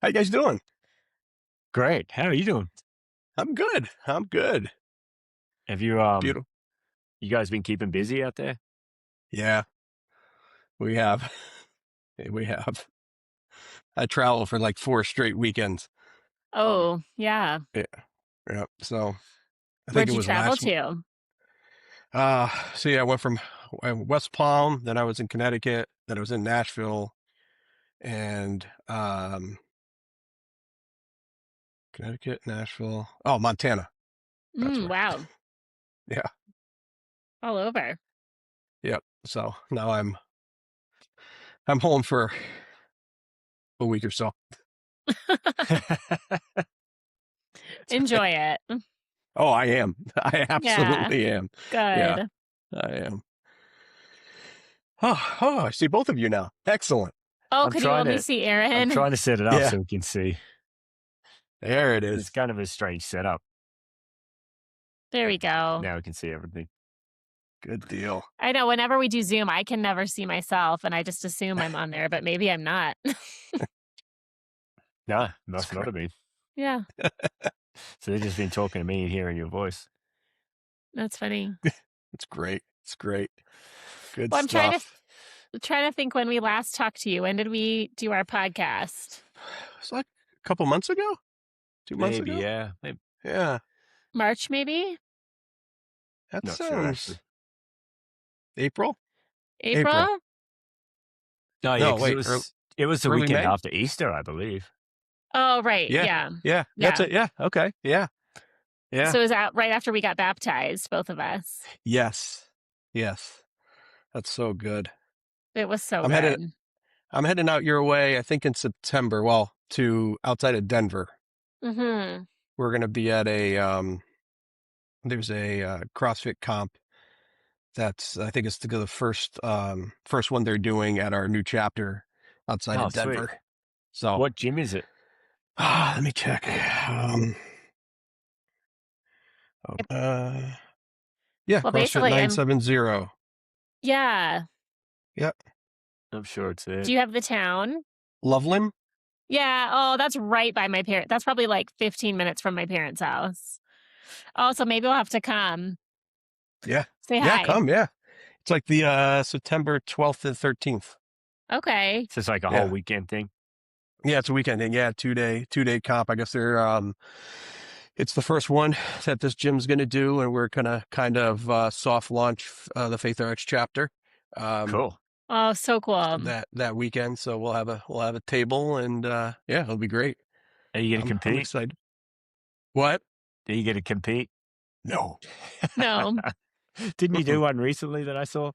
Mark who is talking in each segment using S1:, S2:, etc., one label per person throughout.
S1: How you guys doing?
S2: Great. How are you doing?
S1: I'm good. I'm good.
S2: Have you
S1: Beautiful.
S2: you guys been keeping busy out there?
S1: Yeah, we have. We have. I traveled for like 4 straight weekends.
S3: Oh, yeah.
S1: Yeah. Yeah. So I think
S3: Where'd
S1: it
S3: you
S1: was
S3: travel
S1: last.
S3: to?
S1: So yeah, I went from West Palm, then I was in Connecticut, then I was in Nashville, and Connecticut, Nashville. Oh, Montana. That's where.
S3: Wow.
S1: Yeah.
S3: All over.
S1: Yep. So now I'm home for a week or so.
S3: Enjoy it.
S1: Oh, I am. I
S3: Yeah.
S1: absolutely am. Yeah,
S3: Good.
S1: I am. Oh, I see both of you now. Excellent.
S3: Oh,
S2: I'm
S3: could you
S2: trying
S3: only
S2: to
S3: see
S2: I'm
S3: Aaron?
S2: trying to set it up
S1: Yeah,
S2: so we can see.
S1: there it
S2: It's
S1: is.
S2: kind of a strange setup.
S3: There we go.
S2: Now we can see everything.
S1: Good deal.
S3: I know whenever we do Zoom, I can never see myself and I just assume I'm on there, but maybe I'm not.
S2: No,
S1: That's
S2: must not
S1: great.
S2: have been.
S3: Yeah,
S2: So they've just been talking to me and hearing your voice.
S3: that's funny.
S1: It's great. It's great. Good
S3: Well, I'm
S1: stuff.
S3: trying to think when we last talked to you. When did we do our podcast?
S1: It's like a couple months ago, 2 months
S2: Maybe,
S1: ago.
S2: yeah. Maybe.
S1: Yeah,
S3: March, maybe?
S1: that
S2: Not sure
S1: sounds
S2: actually.
S1: April. April.
S3: April?
S2: No, yeah,
S1: No,
S2: because
S1: wait,
S2: it was the
S1: early
S2: weekend
S1: May.
S2: after Easter, I believe.
S3: Oh, right.
S1: Yeah,
S3: Yeah.
S1: yeah, that's
S3: Yeah.
S1: it. Yeah, okay, yeah, yeah.
S3: So is that right after we got baptized, both of us?
S1: Yes, yes. That's so good.
S3: It was so
S1: I'm headed.
S3: good.
S1: I'm heading out your way. I think in September. Well, to outside of Denver.
S3: Mm-hmm.
S1: We're gonna be at there's a CrossFit comp that's I think it's the first one they're doing at our new chapter outside
S2: Oh,
S1: of
S2: sweet.
S1: Denver. So
S2: What gym is it?
S1: let me check. Yeah,
S3: Well,
S1: CrossFit
S3: basically,
S1: 970.
S3: yeah.
S1: Yep.
S2: I'm sure it's
S3: Do
S2: it.
S3: you have the town?
S1: Loveland.
S3: Yeah. Oh, that's right by my parents. That's probably like 15 minutes from my parents' house. Oh, so maybe we'll have to come.
S1: Yeah.
S3: Say
S1: Yeah,
S3: hi.
S1: come, yeah. It's like the September 12th and 13th.
S3: Okay.
S2: So it's like a whole
S1: Yeah.
S2: weekend thing.
S1: Yeah, it's a weekend thing. Yeah, two-day comp. I guess it's the first one that this gym's going to do, and we're gonna kind of soft launch the Faith RX chapter
S2: Cool.
S3: Oh, so cool.
S1: that weekend. So we'll have a table, and yeah, it'll be great.
S2: Are you going to
S1: I'm
S2: compete?
S1: excited. What?
S2: Are you going to compete?
S1: No.
S3: No.
S2: Didn't you do one recently that I saw?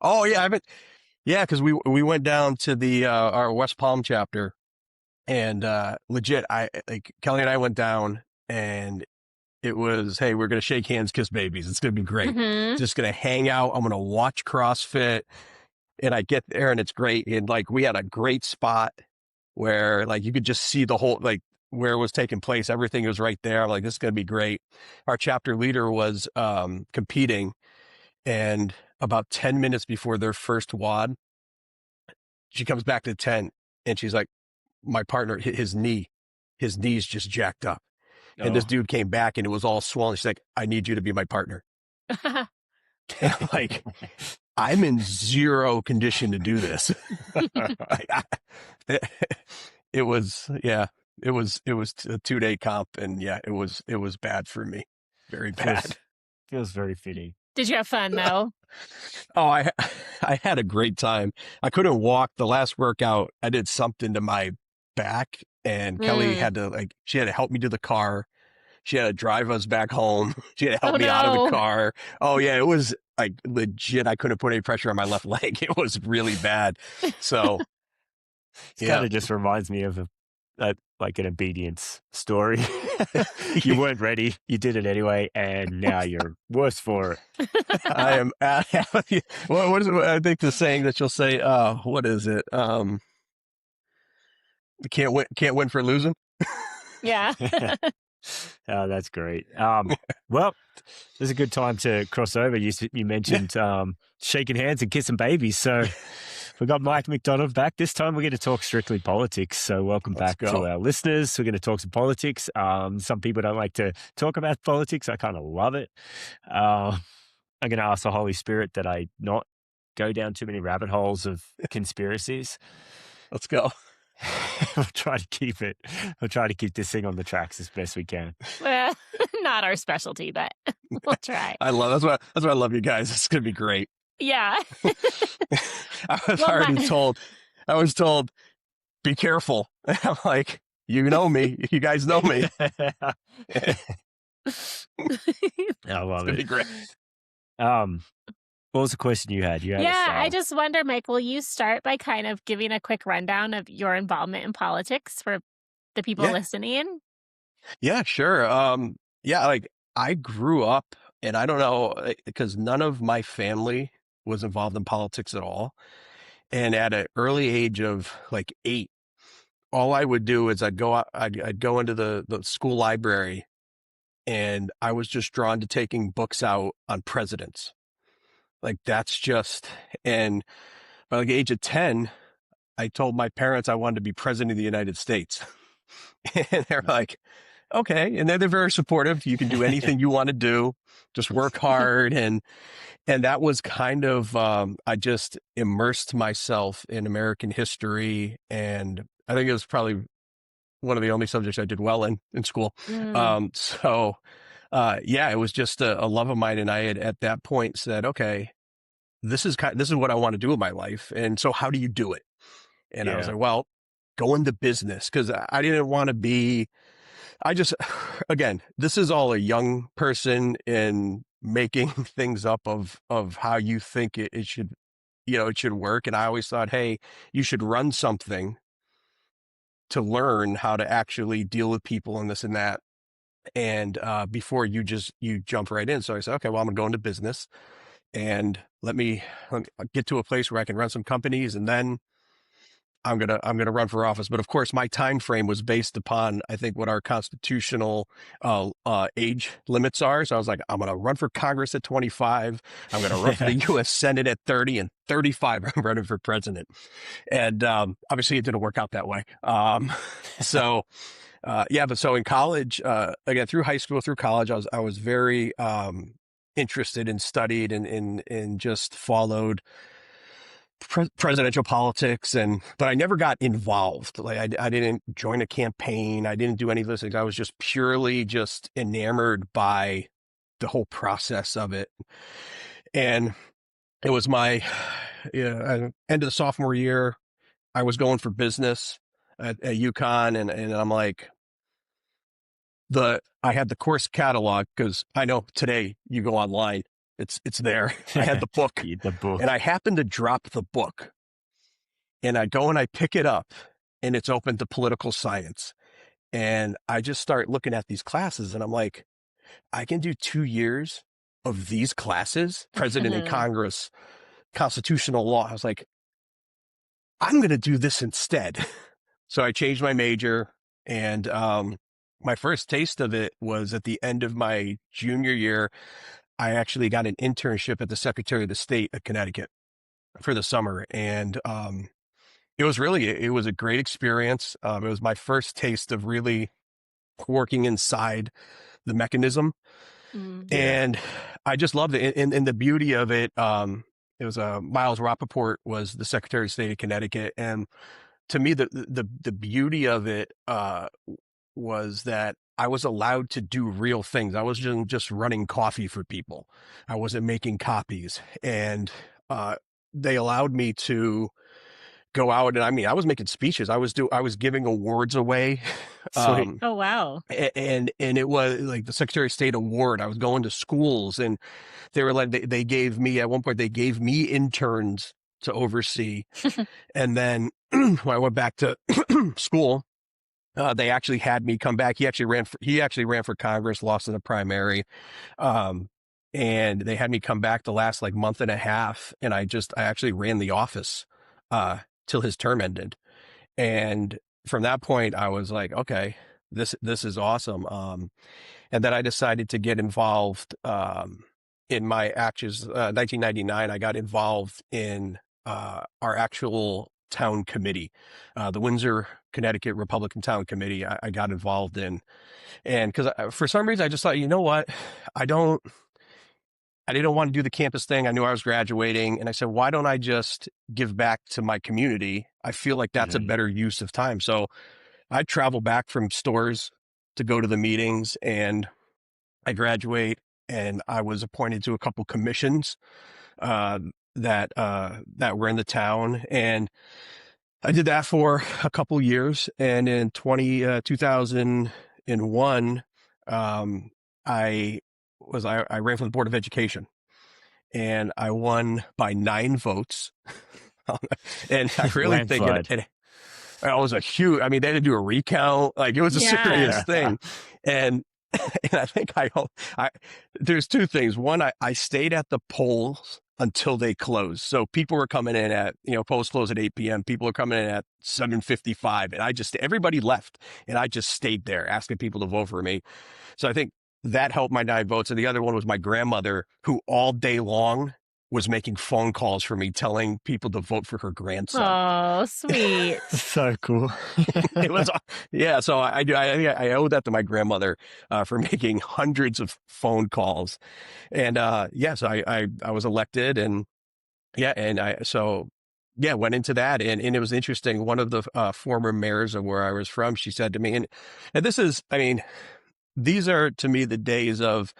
S1: Oh yeah, I haven't. Yeah, because we went down to the our West Palm chapter, and legit, Kelly and I went down, and it was, hey, we're gonna shake hands, kiss babies. It's gonna be great.
S3: Mm-hmm.
S1: Just gonna hang out. I'm gonna watch CrossFit, and I get there, and it's great. And like we had a great spot where like you could just see the whole like where it was taking place. Everything was right there. I'm like, this is gonna be great. Our chapter leader was competing, and about 10 minutes before their first WOD, she comes back to the tent, and she's like, my partner, his knee's just jacked up. And this
S2: Oh.
S1: dude came back and it was all swollen. She's like, I need you to be my partner. And I'm like, I'm in zero condition to do this. It was a 2-day comp, and yeah, it was bad for me. Very bad.
S2: Feels very fitting.
S3: Did you have fun though?
S1: Oh, I had a great time. I couldn't walk. The last workout, I did something to my back, and Kelly she had to help me to the car. She had to drive us back home. She had to help me out of the car. Oh yeah, it was like legit. I couldn't put any pressure on my left leg. It was really bad. So
S2: It kind of just reminds me of like an obedience story. You weren't ready. You did it anyway, and now you're worse for it.
S1: I am. What is it? I think the saying that you'll say. What is it? Can't win for losing.
S3: Yeah.
S2: Oh, that's great. Well, this is a good time to cross over. You mentioned shaking hands and kissing babies, so We got Mike McDonald back. This time we're going to talk strictly politics. So welcome
S1: Let's
S2: back to
S1: go.
S2: our listeners. We're going to talk some politics. Some people don't like to talk about politics. I kind of love it. I'm going to ask the Holy Spirit that I not go down too many rabbit holes of conspiracies.
S1: Let's go.
S2: We'll try to keep it. We'll try to keep this thing on the tracks as best we can.
S3: Well, not our specialty, but we'll try.
S1: That's why I love you guys. It's gonna be great.
S3: Yeah.
S1: I was told, be careful. And I'm like, you know me. You guys know me.
S2: I love it.
S1: Be great.
S2: What was the question you had?
S3: I just wonder, Mike, will you start by kind of giving a quick rundown of your involvement in politics for the people listening?
S1: Yeah, sure. Like I grew up, and I don't know, because none of my family was involved in politics at all. And at an early age of like 8, all I would do is I'd go into the school library, and I was just drawn to taking books out on presidents. Like that's just, and by like the age of 10, I told my parents I wanted to be president of the United States. And they're like, okay. And they're very supportive. You can do anything you want to do, just work hard. And that was kind of, I just immersed myself in American history. And I think it was probably one of the only subjects I did well in school. It was just a love of mine. And I had at that point said, okay, this is what I want to do with my life. And so how do you do it? And I was like, well, go into business, because I didn't want to be, again, this is all a young person in making things up of how you think it should, it should work. And I always thought, hey, you should run something to learn how to actually deal with people and this and that. And before you jump right in. So I said, okay, well, I'm going to go into business, and let me get to a place where I can run some companies, and then I'm gonna run for office. But of course, my time frame was based upon, I think, what our constitutional age limits are. So I was like, I'm gonna run for Congress at 25. I'm gonna run for the U.S. Senate at 30, and 35, I'm running for president. And obviously, it didn't work out that way. So in college, again, through high school, through college, I was very interested and studied and just followed presidential politics, but I never got involved. Like I didn't join a campaign. I didn't do any of those things. I was just purely just enamored by the whole process of it. And it was my end of the sophomore year. I was going for business at UConn, and I'm like, I had the course catalog, because I know today you go online, it's there. I had the book, and I happened to drop the book, and I go and I pick it up, and it's open to political science. And I just start looking at these classes, and I'm like, I can do 2 years of these classes, President and Congress, constitutional law. I was like, I'm going to do this instead. So I changed my major, and my first taste of it was at the end of my junior year. I actually got an internship at the Secretary of the State of Connecticut for the summer. And it was a great experience. It was my first taste of really working inside the mechanism. And I just loved it. And the beauty of it, it was Miles Rappaport was the Secretary of State of Connecticut. And to me, the beauty of it was that I was allowed to do real things. I wasn't just running coffee for people. I wasn't making copies. And they allowed me to go out, and I was making speeches. I was giving awards away.
S3: Oh, wow.
S1: And it was like the Secretary of State award. I was going to schools, and they were like, they gave me, at one point, they gave me interns to oversee. And then when I went back to school, they actually had me come back. He actually ran for Congress, lost in the primary. And they had me come back the last like month and a half. And I actually ran the office, till his term ended. And from that point, I was like, okay, this is awesome. And then I decided to get involved, in my actions. 1999, I got involved in our actual town committee, the Windsor, Connecticut Republican Town Committee. I got involved in, and because for some reason I just thought, you know what, I don't. I didn't want to do the campus thing. I knew I was graduating, and I said, why don't I just give back to my community? I feel like that's a
S2: Mhm.
S1: better use of time. So I travel back from stores to go to the meetings, and I graduate, and I was appointed to a couple commissions uh, that were in the town, and I did that for a couple years. And in 2001, um, I I ran for the Board of Education, and I won by 9 votes. And I really think
S2: Landslide.
S1: it was a huge, I mean, they had to do a recount. Like, it was a serious
S3: Yeah.
S1: thing. And, and I think I, there's two things. One, I stayed at the polls until they closed. So people were coming in at, polls close at 8 p.m. People were coming in at 7:55. And everybody left. And I just stayed there asking people to vote for me. So I think that helped my 9 votes. And the other one was my grandmother, who all day long was making phone calls for me, telling people to vote for her grandson.
S3: Oh, sweet.
S2: So cool.
S1: It was, yeah. So I owe that to my grandmother for making hundreds of phone calls. And so I was elected, and went into that, and it was interesting. One of the former mayors of where I was from, she said to me, and this is, I mean, these are to me the days of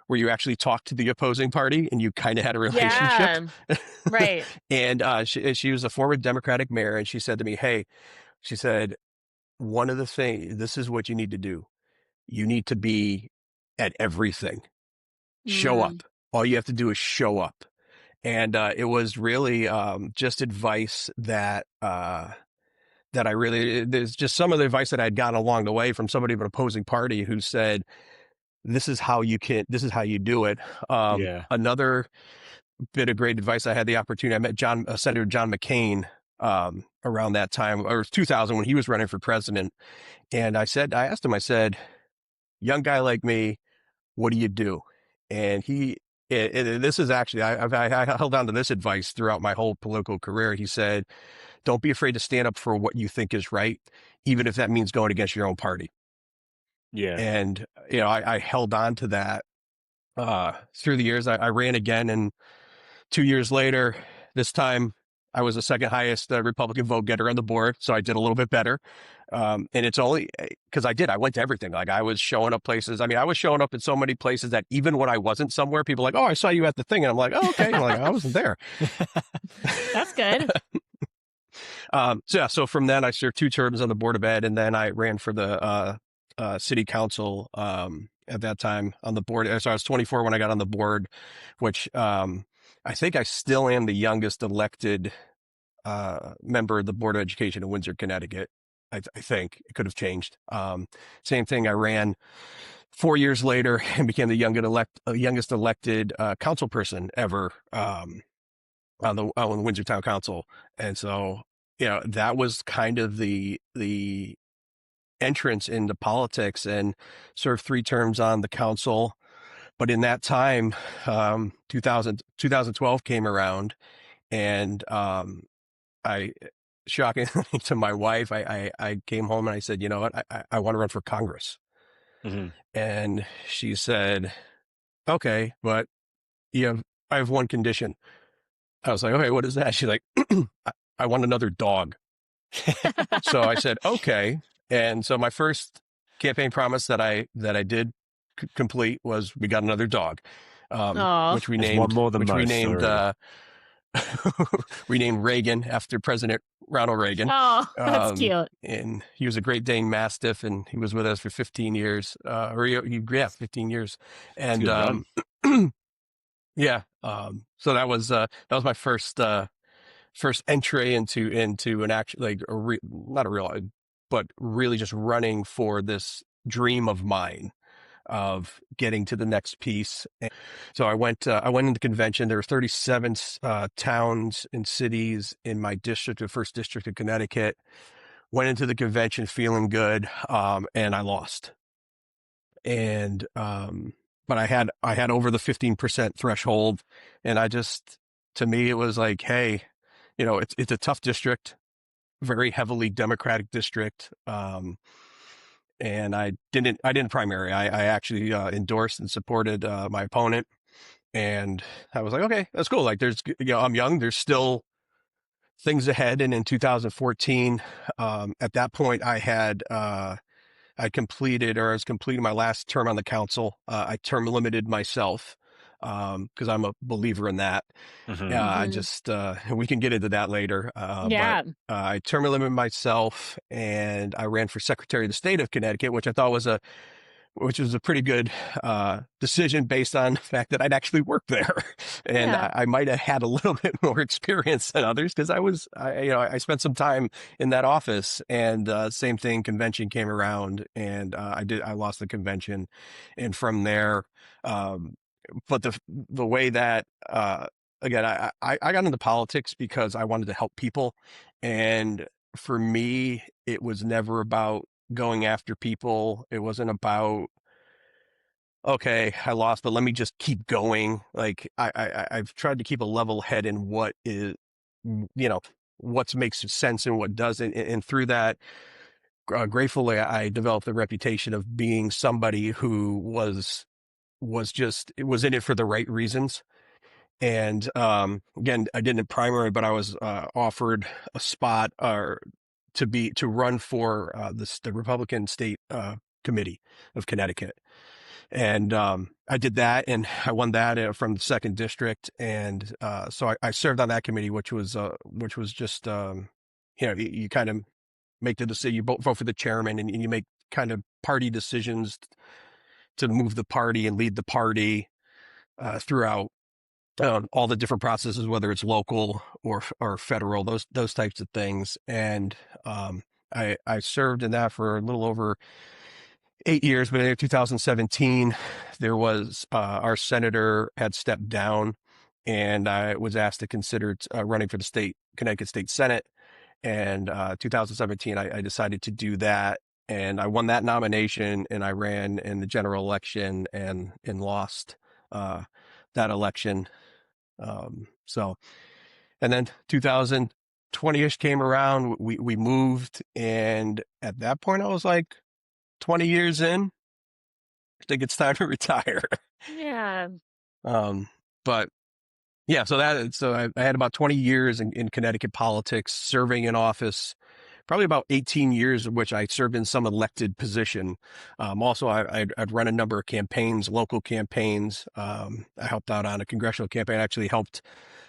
S1: where you actually talk to the opposing party and you kind of had a relationship.
S3: Yeah. Right.
S1: And she was a former Democratic mayor, and she said to me, "Hey," she said, "one of the things, this is what you need to do. You need to be at everything. Show
S3: Mm.
S1: up. All you have to do is show up." And it was really just advice that I really, there's just some of the advice that I'd gotten along the way from somebody of an opposing party who said, this is how you do it.
S2: Yeah.
S1: Another bit of great advice, I had the opportunity, I met Senator John McCain around that time, or 2000, when he was running for president. And I asked him, I said, young guy like me, what do you do? And this is actually, I held on to this advice throughout my whole political career. He said, don't be afraid to stand up for what you think is right, even if that means going against your own party.
S2: Yeah.
S1: And, I held on to that through the years. I ran again, and 2 years later, this time I was the second highest Republican vote getter on the board. So I did a little bit better. And it's only because I went to everything. Like, I was showing up places. I mean, I was showing up in so many places that even when I wasn't somewhere, people were like, oh, I saw you at the thing. And I'm like, oh, okay. And I'm like, I wasn't there.
S3: That's good.
S1: So from then I served 2 terms on the Board of Ed, and then I ran for the city council at that time on the board. So I was 24 when I got on the board, which I think I still am the youngest elected member of the Board of Education in Windsor, Connecticut. I think it could have changed. Same thing. I ran 4 years later and became the youngest elected council person ever on the Windsor Town Council. And so, that was kind of the entrance into politics, and served 3 terms on the council. But in that time, 2012 came around, and I, shockingly to my wife, I came home and I said, you know what, I want to run for Congress.
S2: Mhm.
S1: And she said, okay, but I have one condition. I was like, okay, what is that? She's like, I want another dog. So I said, okay. And so my first campaign promise that I did complete was, we got another dog,
S3: Oh.
S1: which we
S2: There's one
S1: named,
S2: more than most already.
S1: we named Reagan after President Ronald Reagan.
S3: Oh, that's cute.
S1: And he was a Great Dane Mastiff, and he was with us for 15 years, 15 years.
S2: It's a
S1: And,
S2: good run.
S1: yeah. So that was my first entry into an action, like not a real, but really just running for this dream of mine of getting to the next piece. And so I went into convention. There were 37 towns and cities in my district, the first district of Connecticut. Went into the convention feeling good, and I lost. And but I had over the 15% threshold, and to me it was like, hey, it's a tough district, very heavily Democratic district. And I didn't primary. I actually endorsed and supported my opponent, and I was like, okay, that's cool. Like, I'm young. There's still things ahead. And in 2014, at that point, I completed, or I was completing my last term on the council. I term limited myself because I'm a believer in that.
S2: Hmm.
S1: I
S3: Mhm.
S1: just we can get into that later. But
S3: Yeah.
S1: I term limited myself, and I ran for Secretary of the State of Connecticut, which was a pretty good decision based on the fact that I'd actually worked there, and
S3: Yeah.
S1: I might have had a little bit more experience than others because I spent some time in that office, and same thing. Convention came around, and I lost the convention, and from there, um, but the way that again, I got into politics because I wanted to help people, and for me, it was never about going after people. It wasn't about, okay, I lost, but let me just keep going. Like, I've tried to keep a level head in what is, you know, what makes sense and what doesn't. And through that, gratefully, I developed the reputation of being somebody who was in it for the right reasons. And again, I didn't primary, but I was offered a spot to run for the Republican State Committee of Connecticut, and I did that, and I won that from the second district, and so I served on that committee, which was just you kind of make the decision, you vote for the chairman, and you make kind of party decisions to move the party and lead the party throughout all the different processes, whether it's local or federal, those types of things. And I served in that for a little over 8 years. But in 2017, there was our senator had stepped down, and I was asked to consider running for the Connecticut State Senate. And 2017, I decided to do that, and I won that nomination, and I ran in the general election and lost uh, that election. So, and then 2020-ish came around, we moved, and at that point I was like 20 years in, I think it's time to retire.
S3: Yeah.
S1: Um, but yeah, so I had about 20 years in Connecticut politics, serving in office, probably about 18 years of which I served in some elected position. Also, I'd run a number of campaigns, local campaigns. I helped out on a congressional campaign. I actually helped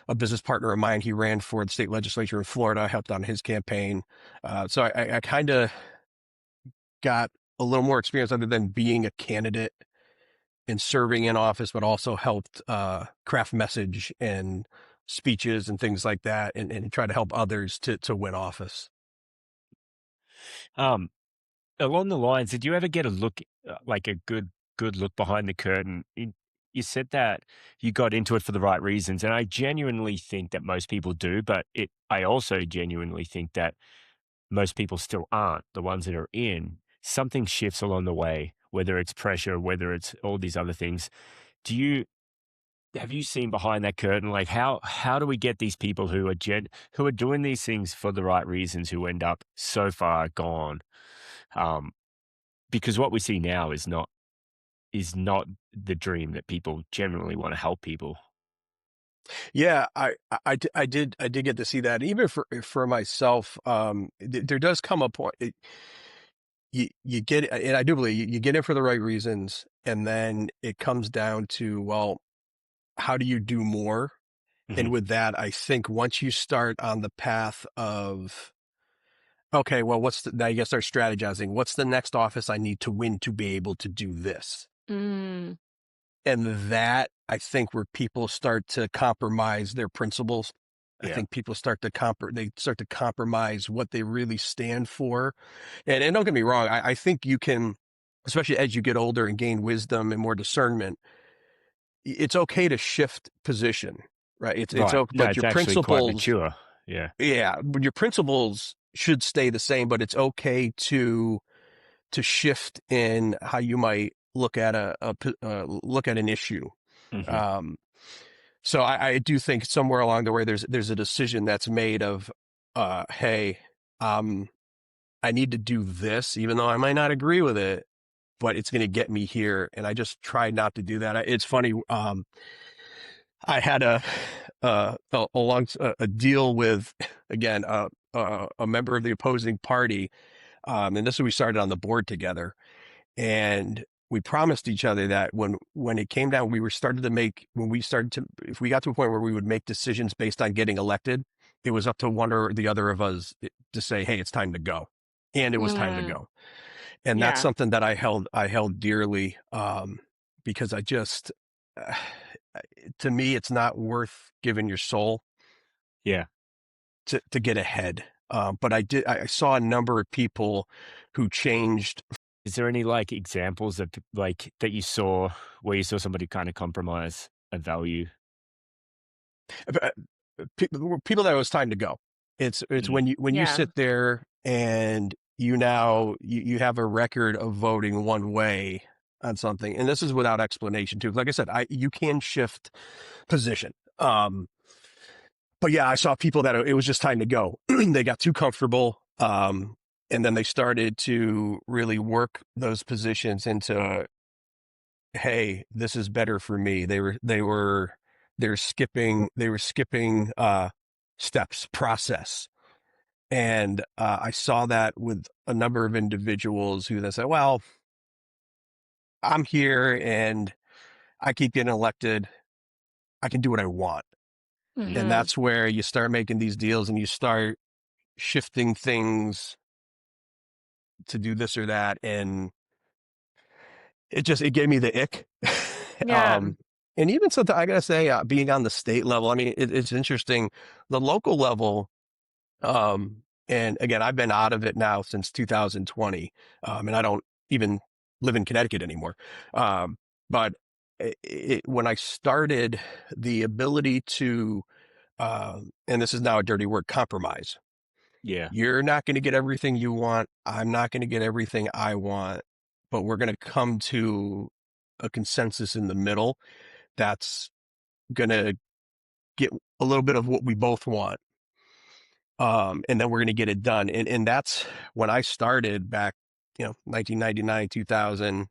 S1: a business partner of mine. He ran for the state legislature in Florida. I helped on his campaign. So I kind of got a little more experience other than being a candidate and serving in office, but also helped craft message and speeches and things like that, and try to help others to win office.
S2: Um, Along the lines, did you ever get a look, like a good look behind the curtain? You said that you got into it for the right reasons, and I genuinely think that most people do. But I also genuinely think that most people still aren't the ones that are in. Something shifts along the way, whether it's pressure, whether it's all these other things. Do you Have you seen behind that curtain? Like, how do we get these people who are doing these things for the right reasons, who end up so far gone? Um, because what we see now is not the dream that people generally want to help people.
S1: Yeah, I did get to see that. Even for myself, there does come a point, you get, and I do believe you get in for the right reasons, and then it comes down to, well, how do you do more? And
S2: Hmm.
S1: with that, I think once you start on the path of, okay, well, now you got to start strategizing. What's the next office I need to win to be able to do this?
S3: Mm.
S1: And that, I think, where people start to compromise their principles. I
S2: Yeah.
S1: think people they start to compromise what they really stand for. And don't get me wrong, I think you can, especially as you get older and gain wisdom and more discernment, it's okay to shift position, right? It's
S2: Right.
S1: okay,
S2: No,
S1: but
S2: it's
S1: your
S2: actually quite
S1: principles,
S2: mature. Yeah.
S1: yeah, but your principles should stay the same, but it's okay to shift in how you might look at look at an issue.
S2: Hmm.
S1: Um, So I do think somewhere along the way there's a decision that's made of, hey, um, I need to do this, even though I might not agree with it, but it's going to get me here. And I just try not to do that. It's funny. I had a deal with, again, a member of the opposing party. And this is, we started on the board together, and we promised each other that when it came down, if we got to a point where we would make decisions based on getting elected, it was up to one or the other of us to say, hey, it's time to go. And it was time to
S3: Mm,
S1: go. And that's
S3: yeah.
S1: something that I held dearly, because I just, uh, to me, it's not worth giving your soul
S2: Yeah.
S1: to get ahead. But I saw a number of people who changed.
S2: Is there any like examples of like that you saw where you saw somebody kind of compromise a value?
S1: uh, People that it was time to go. It's
S2: Mm.
S1: when you
S3: Yeah.
S1: sit there and you have a record of voting one way on something, and this is without explanation too. Like I said, you can shift position. But yeah, I saw people that it was just time to go. They got too comfortable. And then they started to really work those positions into, hey, this is better for me. They were skipping steps, process. And I saw that with a number of individuals who they said, well, I'm here and I keep getting elected. I can do what I want.
S2: Mm.
S1: And
S3: Hmm.
S1: that's where you start making these deals and you start shifting things to do this or that. And it gave me the ick.
S3: Yeah.
S1: um, and even something I gotta say, being on the state level, I mean, it's interesting. The local level, and again, I've been out of it now since 2020, and I don't even live in Connecticut anymore. But when I started, the ability to, and this is now a dirty word, compromise.
S2: Yeah.
S1: You're not going to get everything you want. I'm not going to get everything I want, but we're going to come to a consensus in the middle that's going to get a little bit of what we both want. And then we're going to get it done. And that's when I started back, 1999, 2000.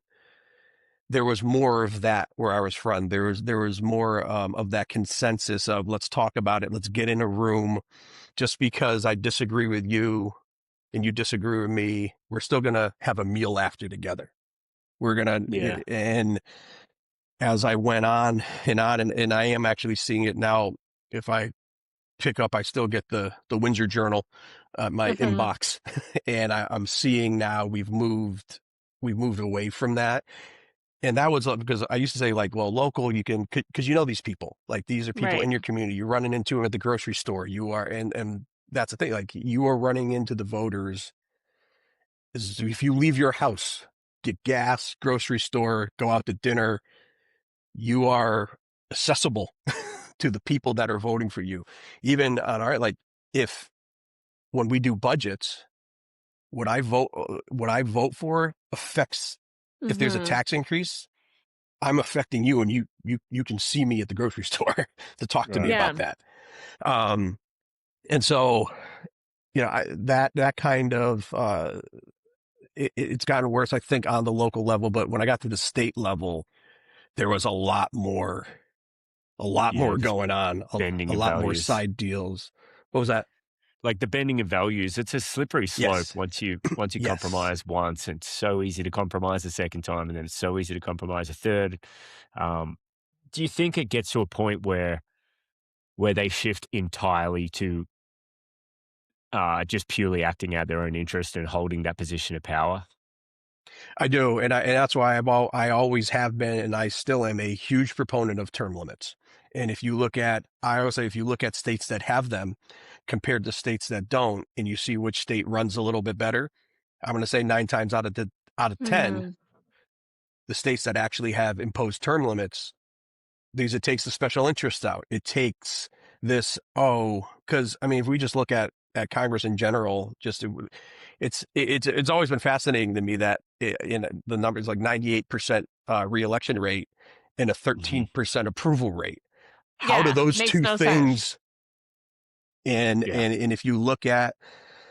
S1: There was more of that where I was from. There was more of that consensus of, let's talk about it. Let's get in a room. Just because I disagree with you and you disagree with me, we're still going to have a meal after together. We're going
S2: Yeah.
S1: to, and as I went on, and I am actually seeing it now. If I pick up, I still get the Windsor Journal, my
S3: Hmm.
S1: inbox, and I'm seeing now we've moved away from that. And that was because I used to say, like, well, local, you can, because these people, like, these are people
S3: Right.
S1: in your community. You're running into them at the grocery store. You are, and that's the thing. Like, you are running into the voters. If you leave your house, get gas, grocery store, go out to dinner, you are accessible to the people that are voting for you. Even on our, like, if when we do budgets, what I vote for affects, if there's a
S3: Hmm.
S1: tax increase, I'm affecting you, and you can see me at the grocery store to talk to me
S2: Right.
S3: Yeah.
S1: about that. Um, and so, that kind of, it's gotten worse, I think, on the local level. But when I got to the state level, there was a lot
S2: Yeah.
S1: more
S2: Just
S1: going on,
S2: bending
S1: a
S2: of
S1: lot more
S2: values.
S1: side deals. What was that?
S2: Like the bending of values, it's a slippery slope
S1: Yes,
S2: once you
S1: yes.
S2: compromise once. It's so easy to compromise a second time, and then it's so easy to compromise a third. Um, do you think it gets to a point where they shift entirely to just purely acting out their own interest and holding that position of power?
S1: I do, and that's why I always have been, and I still am a huge proponent of term limits. And I always say, if you look at states that have them compared to states that don't, and you see which state runs a little bit better, I'm going to say 9 times out of 10,
S3: Hmm.
S1: the states that actually have imposed term limits, because it takes the special interests out. It takes this, because I mean, if we just look at Congress in general, it's always been fascinating to me that in the numbers, like 98% reelection rate and a
S2: Hmm.
S1: 13% approval rate. how do
S3: Yeah,
S1: those
S3: makes
S1: two
S3: no sense.
S1: things, and
S2: Yeah.
S1: if you look at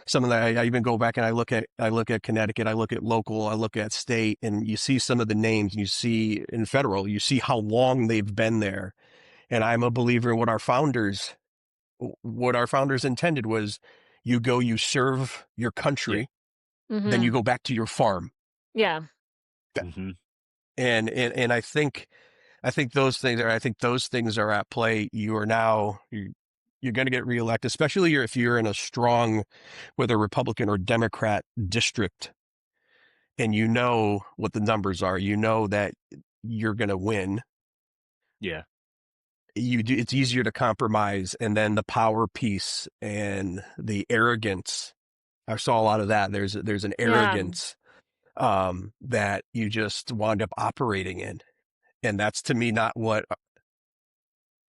S1: some of that, I even go back and I look at Connecticut, I look at local, I look at state, and you see some of the names, you see in federal, you see how long they've been there. And I'm a believer in what our founders intended was you serve your
S2: Yeah.
S1: country, then you
S3: Mhm.
S1: go back to your farm.
S3: Yeah.
S2: Hmm.
S1: And I think those things are at play. You're going to get reelected, especially if you're in a strong, whether Republican or Democrat district, and you know what the numbers are, you know that you're going to win.
S2: Yeah.
S1: It's easier to compromise, and then the power piece and the arrogance. I saw a lot of that. There's an
S3: Yeah.
S1: arrogance that you just wind up operating in, and that's to me not what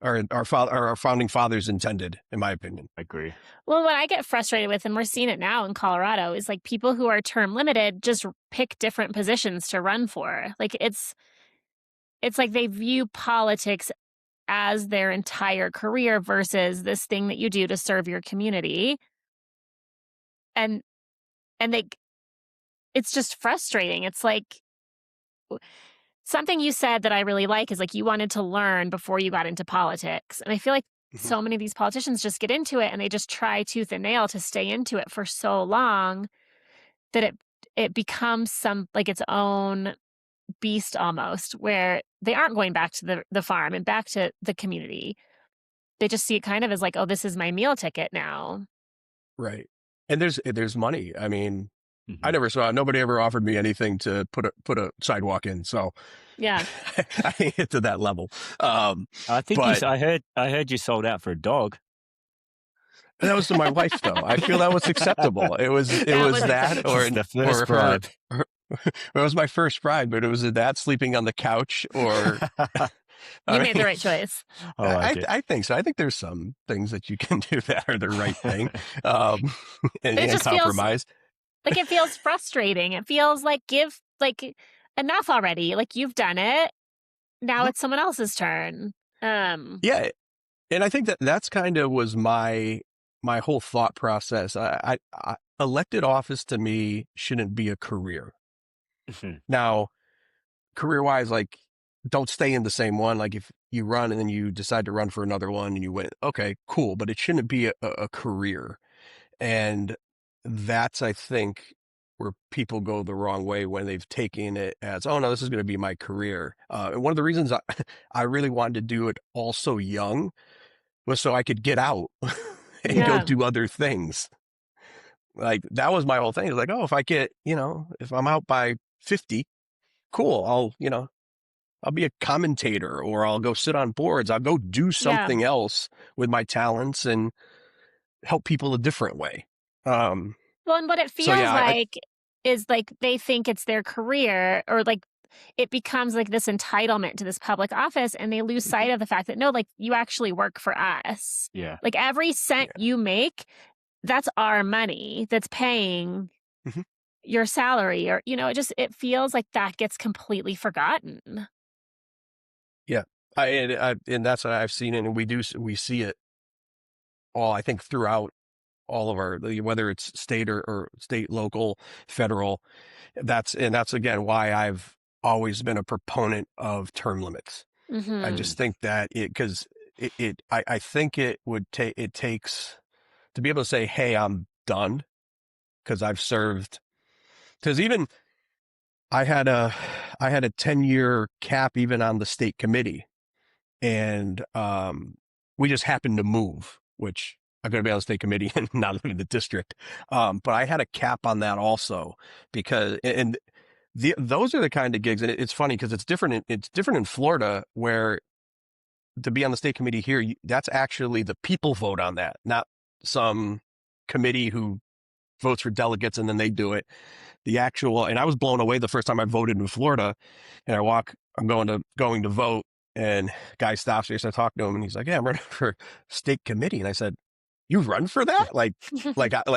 S1: our founding fathers intended, in my opinion.
S2: I agree.
S3: Well, what I get frustrated with, and we're seeing it now in Colorado, is like people who are term limited just pick different positions to run for. Like it's like they view politics as their entire career versus this thing that you do to serve your community. And and they it's just frustrating. It's like something you said that I really like is like you wanted to learn before you got into politics. And I feel like
S1: Mhm.
S3: so many of these politicians just get into it and they just try tooth and nail to stay into it for so long that it becomes some like its own beast almost where they aren't going back to the farm and back to the community. They just see it kind of as like, oh, this is my meal ticket now.
S1: Right. And there's money. I mean, I
S2: Hmm.
S1: never saw nobody ever offered me anything to put a sidewalk in, so
S3: Yeah.
S1: I ain't get to that level.
S2: I think
S1: But
S2: I heard you sold out for a dog.
S1: that was to my wife, though. I feel that was acceptable. It
S3: That
S1: was
S3: was
S1: that,
S2: It's the first
S1: or
S2: bribe.
S1: her. It was my first bride, but it was a dad sleeping on the couch, or
S3: You
S1: I
S3: made the
S1: mean,
S3: right choice.
S2: I like it.
S1: I think so. I think there's some things that you can do that are the right thing, um,
S3: But it
S1: and
S3: just feels
S1: compromise.
S3: like it feels frustrating. It feels like give like enough already. Like you've done it. Now
S1: Mhm.
S3: it's someone else's turn. Um,
S1: Yeah, and I think that's kind of was my whole thought process. Elected office to me shouldn't be a career.
S2: Mhm.
S1: Now, career wise, like, don't stay in the same one. Like, if you run and then you decide to run for another one and you win, okay, cool. But it shouldn't be a career. And that's, I think, where people go the wrong way when they've taken it as, oh no, this is going to be my career. And one of the reasons I really wanted to do it all so young was so I could get out and go
S3: yeah.
S1: do other things. Like, that was my whole thing. It was like, oh, if I get, if I'm out by 50, cool. I'll be a commentator, or I'll go sit on boards. I'll go do
S3: Yeah.
S1: something else with my talents and help people a different way. Um,
S3: Well, and what it
S1: so
S3: feels
S1: yeah,
S3: like is like they think it's their career or like it becomes like this entitlement to this public office and they lose sight
S1: mhm,
S3: of the fact that no, like you actually work for us.
S2: Yeah.
S3: Like every cent
S1: yeah,
S3: you make, that's our money that's paying
S1: mhm,
S3: your salary or it feels like that gets completely forgotten.
S1: yeah. And that's what I've seen, and we see it all. I think throughout all of whether it's state or state, local, federal. That's again why I've always been a proponent of term limits. I
S3: Mhm.
S1: just think that because I think it takes to be able to say, hey, I'm done because I've served. Because even I had a I had a 10-year cap even on the state committee, and we just happened to move, which I'm going to be on the state committee and not in the district. But I had a cap on that also because and those are the kind of gigs, and it's funny because it's different in Florida, where to be on the state committee here, that's actually the people vote on that, not some committee who votes for delegates and then they do it. And I was blown away the first time I voted in Florida, and I'm going to vote, and guy stops me, so I talk to him, and he's like, "Yeah, I'm running for state committee," and I said, "You run for that? Like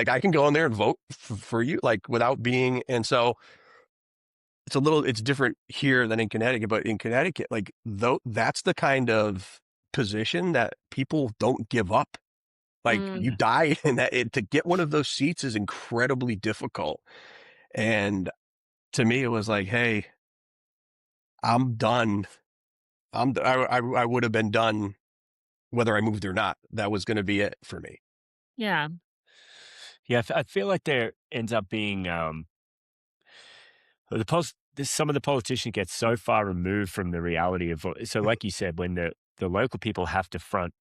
S1: I can go in there and vote for you, like without being." And so it's different here than in Connecticut, but in Connecticut, like though that's the kind of position that people don't give up. Like you
S3: Mm,
S1: die, and to get one of those seats is incredibly difficult. And to me, it was like, hey, I'm done. I would have been done whether I moved or not. That was going to be it for me.
S3: yeah.
S2: Yeah, I feel like there ends up being some of the politicians get so far removed from the reality of so, like you said, when the local people have to front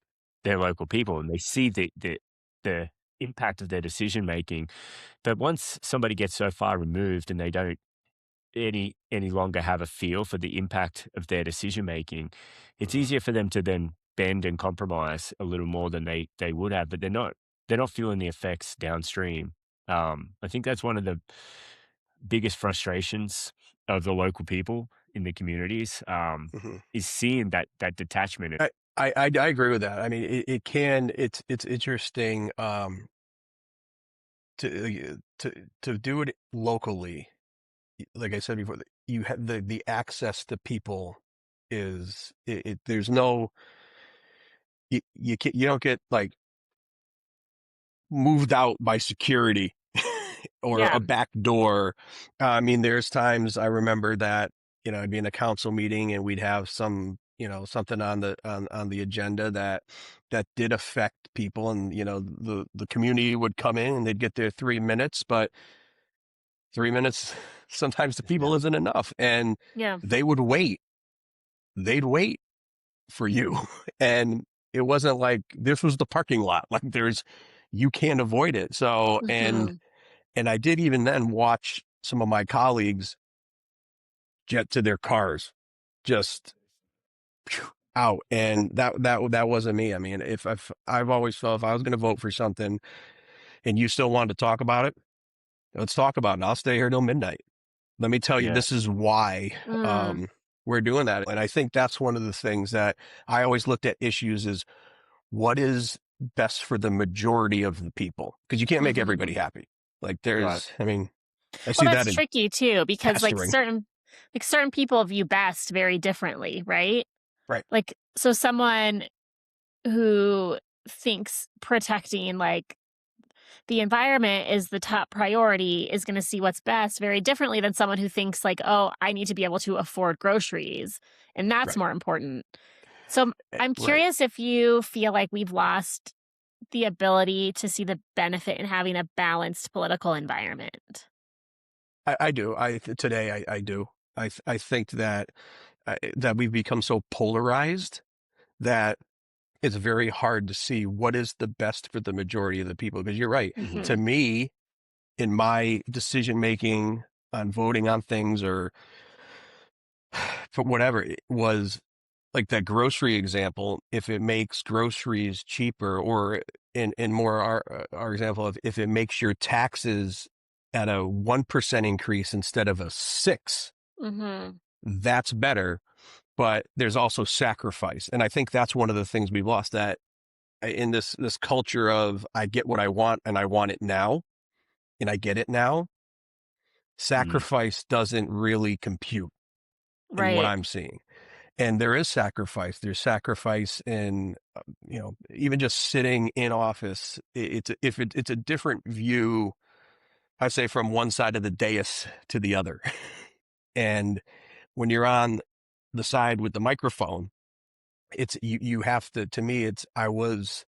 S2: their local people and they see the impact of their decision making, but once somebody gets so far removed and they don't any longer have a feel for the impact of their decision making, it's
S1: Mhm.
S2: easier for them to then bend and compromise a little more than they would have, but they're not feeling the effects downstream. I think that's one of the biggest frustrations of the local people in the communities,
S1: Mhm.
S2: is seeing that detachment.
S1: I agree with that. I mean, it can. It's interesting to do it locally. Like I said before, you have the access to people there's no you don't get like moved out by security or
S3: Yeah.
S1: a back door. I mean, there's times I remember that, I'd be in a council meeting and we'd have something on the agenda that did affect people, and the community would come in and they'd get their 3 minutes, but 3 minutes sometimes the people isn't enough, and
S3: Yeah.
S1: they would wait. They'd wait for you, and it wasn't like this was the parking lot. Like you can't avoid it. So,
S3: Mhm.
S1: and I did even then watch some of my colleagues get to their cars, just out, and that wasn't me. I mean, if I've always felt if I was going to vote for something and you still wanted to talk about it, let's talk about it. I'll stay here till midnight. Let me tell you,
S2: Yeah.
S1: this is why
S3: Mm,
S1: we're doing that. And I think that's one of the things that I always looked at issues is what is best for the majority of the people, because you can't make everybody
S3: mhm.
S1: happy. Like
S2: Right.
S1: I mean, I
S3: Well,
S1: see
S3: that's
S1: that in
S3: tricky too because,
S1: pastoring.
S3: certain people view best very differently, right?
S1: Right.
S3: Like, so someone who thinks protecting, like, the environment is the top priority is gonna see what's best very differently than someone who thinks like, "Oh, I need to be able to afford groceries, and that's
S1: Right.
S3: more important." So, I'm
S1: Right.
S3: curious if you feel like we've lost the ability to see the benefit in having a balanced political environment.
S1: I do. Today I do. I think that we've become so polarized that it's very hard to see what is the best for the majority of the people. Because you're right. To
S3: Mhm.
S1: me, in my decision making on voting on things or for whatever, it was like that grocery example. If it makes groceries cheaper, or in more our example of if it makes your taxes at a 1% increase instead of a 6,
S3: Mhm.
S1: that's better. But there's also sacrifice, and I think that's one of the things we've lost, that in this culture of I get what I want and I want it now and I get it now,
S2: Mm.
S1: sacrifice doesn't really compute in what
S3: Right.
S1: I'm seeing. And there is sacrifice. There's sacrifice in, even just sitting in office. It's a different view, I say, from one side of the dais to the other. And when you're on the side with the microphone, it's you have to me, I was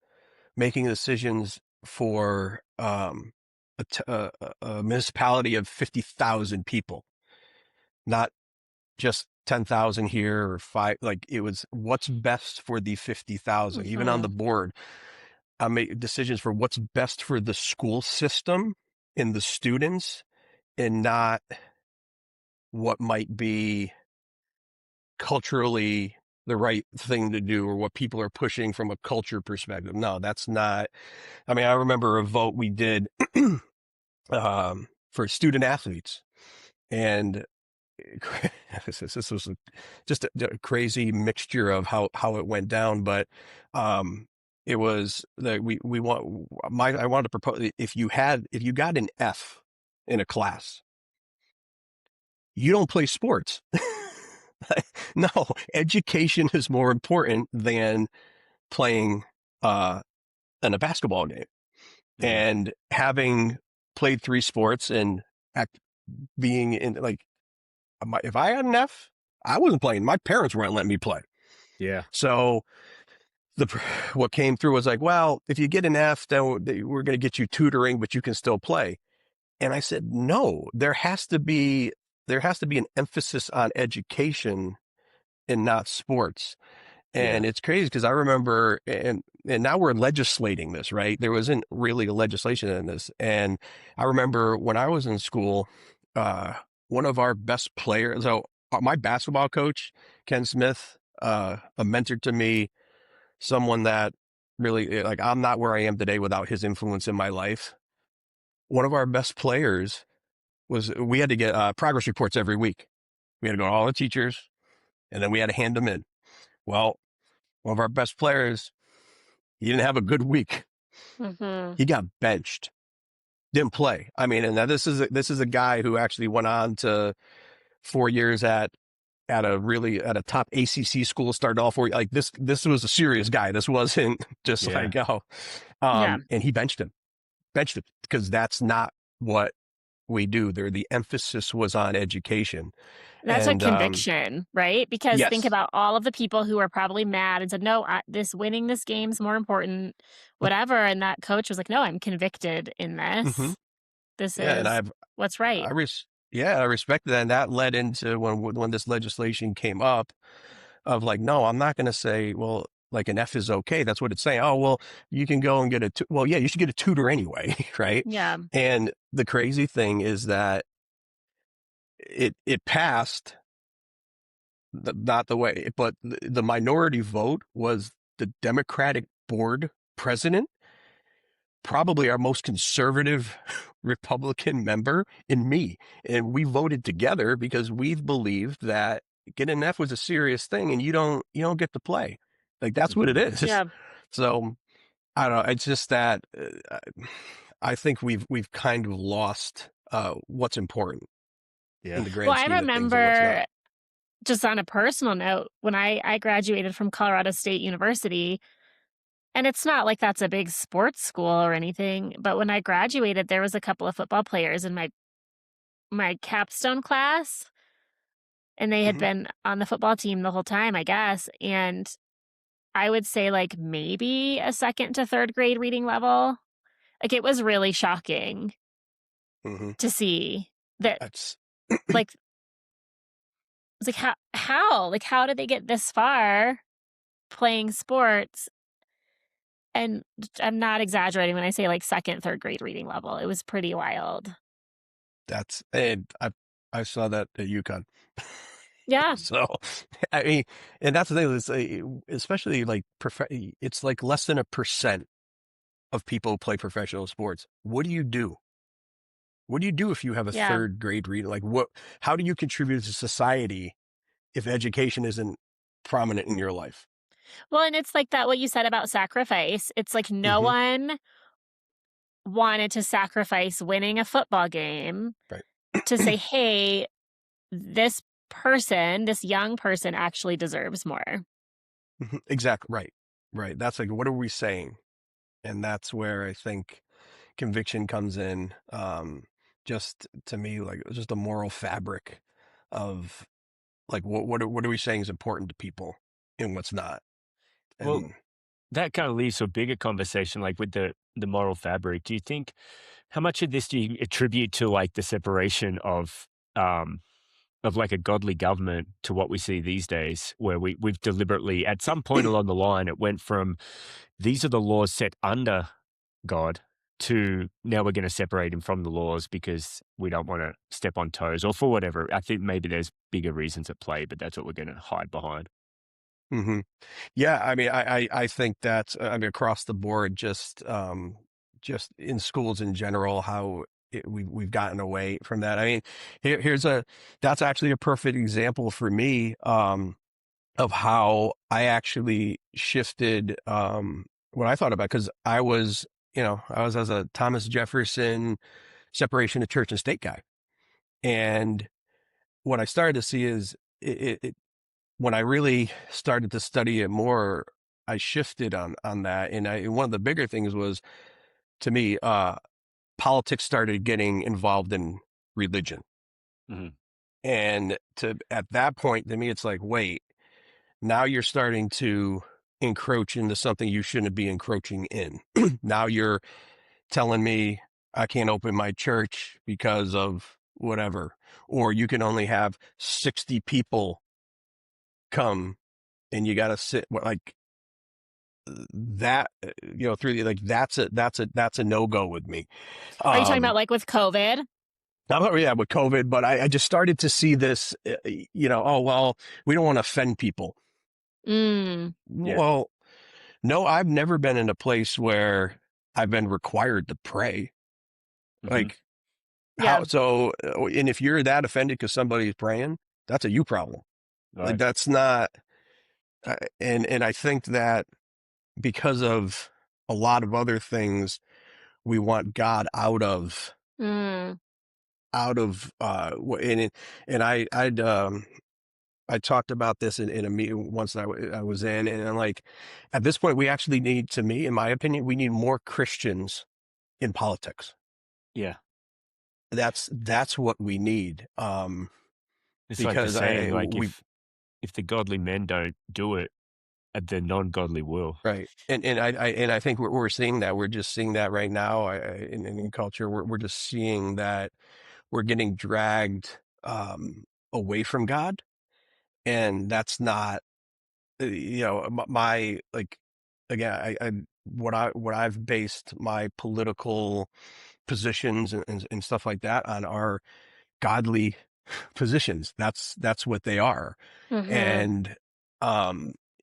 S1: making decisions for a municipality of 50,000 people, not just 10,000 here or five. Like it was what's best for the 50,000. Even on the
S3: Mhm.
S1: board, I make decisions for what's best for the school system and the students, and not what might be culturally the right thing to do or what people are pushing from a culture perspective. No, that's not. I mean, I remember a vote we did for student athletes, and this was just a crazy mixture of how it went down. But it was that we want my I wanted to propose, if you got an F in a class, you don't play sports. No, education is more important than playing in a basketball game.
S2: Mhm.
S1: And having played 3 sports and act, being in like, if I had an F, I wasn't playing. My parents weren't letting me play.
S2: Yeah.
S1: So the what came through was like, well, if you get an F, then we're going to get you tutoring, but you can still play. And I said, no, there has to be an emphasis on education and not sports.
S2: Yeah.
S1: And it's crazy because I remember, and now we're legislating this, right? There wasn't really a legislation in this. And I remember when I was in school, one of our best players, so my basketball coach, Ken Smith, a mentor to me, someone that really, like, I'm not where I am today without his influence in my life. One of our best players we had to get progress reports every week. We had to go to all the teachers and then we had to hand them in. Well, one of our best players, he didn't have a good week.
S3: Mhm.
S1: He got benched, didn't play. I mean, and now this is a guy who actually went on to 4 years at a top ACC school, started all 4. Like this was a serious guy. This wasn't just
S2: Yeah.
S1: like, oh,
S3: Yeah.
S1: and he benched him because that's not what we do there. The emphasis was on education.
S3: That's a
S1: And
S3: conviction, right? Because think
S1: yes.
S3: about all of the people who were probably mad and said, "No, this winning this game's more important," whatever, and that coach was like, "No, I'm convicted in
S1: Hmm.
S3: this. This
S1: Yeah, and
S3: is what's right."
S1: I respected that. And that led into when this legislation came up of like, no, I'm not going to say, well, like an F is okay. That's what it's saying. Oh, well, you can go and get well, yeah, you should get a tutor anyway, right?
S3: Yeah.
S1: And the crazy thing is that it passed, not the way, but the minority vote was the Democratic board president, probably our most conservative Republican member, and me. And we voted together because we've believed that getting an F was a serious thing and you don't get to play. Like that's what it
S2: Mhm.
S1: is.
S3: Yeah.
S1: So I don't know. It's just that I think we've kind of lost what's important in
S2: Yeah.
S1: the
S3: Well,
S1: grand
S3: I
S1: scheme of things and what's not.
S3: remember just on a personal note, when I graduated from Colorado State University, and it's not like that's a big sports school or anything, but when I graduated, there was a couple of football players in my capstone class, and they had
S1: Hmm.
S3: been on the football team the whole time, I guess, and I would say, like, maybe a 2nd to 3rd grade reading level. Like, it was really shocking
S1: Hmm.
S3: to see that,
S1: That's
S3: like, it's like, how? Like, how did they get this far playing sports? And I'm not exaggerating when I say, like, 2nd, 3rd grade reading level. It was pretty wild.
S1: and I saw that at UConn.
S3: Yeah,
S1: So, I mean, and that's the thing. It's especially like it's like less than 1% of people who play professional sports. What do you do? What do you do if you have a
S3: yeah.
S1: third grade reader? Like, what? How do you contribute to society if education isn't prominent in your life?
S3: Well, and it's like that what you said about sacrifice. It's like no
S1: Hmm.
S3: one wanted to sacrifice winning a football game
S1: Right.
S3: to say, "Hey, this person, this young person actually deserves more."
S1: Mhm. Exactly. Right. Right. That's like, what are we saying? And that's where I think conviction comes in. Just to me, like just the moral fabric of like what are we saying is important to people and what's not.
S2: Well,
S1: And
S2: that kind of leads to a bigger conversation, like with the moral fabric. Do you think how much of this do you attribute to like the separation um of like a godly government to what we see these days, where we've deliberately at some point along the line it went from these are the laws set under God to now we're going to separate him from the laws because we don't want to step on toes or for whatever. I think maybe there's bigger reasons at play, but that's what we're going to hide behind.
S1: hmm yeah, I mean, I think that I mean across the board, just in schools in general, how we've gotten away from that. I mean, here's a that's actually a perfect example for me. Of how I actually shifted what I thought about because I was as a Thomas Jefferson separation of church and state guy, and what I started to see is when I really started to study it more. I shifted on that, and one of the bigger things was, to me, politics started getting involved in religion.
S2: Mhm.
S1: And at that point, to me, it's like, wait, now you're starting to encroach into something you shouldn't be encroaching in. Now you're telling me I can't open my church because of whatever, or you can only have 60 people come and you got to sit like that, through like that's a no-go with me.
S3: Are you talking
S1: Um,
S3: about like with COVID?
S1: yeah, with COVID, but I just started to see this, oh, well, we don't want to offend people.
S3: Mm,
S2: Yeah.
S1: Well, no, I've never been in a place where I've been required to pray.
S2: Mhm.
S1: Like,
S3: yeah.
S1: and if you're that offended because somebody's praying, that's a you problem. Like,
S2: Right.
S1: that's not, and I think that because of a lot of other things, we want God
S3: Mm,
S1: and I talked about this in a meeting once that I was in, and I'm like, at this point, we actually need, to me, in my opinion, we need more Christians in politics.
S2: Yeah.
S1: That's what we need.
S2: It's like the
S1: Because
S2: saying, like,
S1: we
S2: if the godly men don't do it, the non-godly will.
S1: right, and I think we're seeing that. We're just seeing that right now, in culture. We're just seeing that we're getting dragged away from God, and that's not, my, like, again, what I've based my political positions and stuff like that on are godly positions. That's what they are.
S3: hmm.
S1: And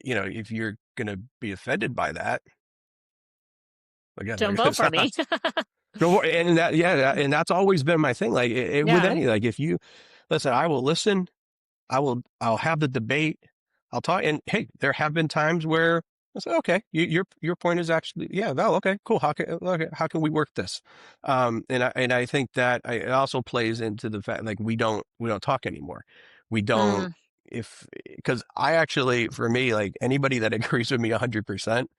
S1: if you're gonna be offended by that, again,
S3: Don't
S1: like
S3: vote
S1: it's
S3: for me.
S1: not. And that, yeah, and that's always been my thing. Like, with
S3: Yeah.
S1: any, like, if you listen, I will listen. I'll have the debate. I'll talk. And hey, there have been times where I say, okay, your point is actually, yeah, well, okay, cool. How can we work this? And I think that it also plays into the fact, like, we don't talk anymore. We don't,
S3: Mm,
S1: if because I actually, for me, like, anybody that agrees with me 100%,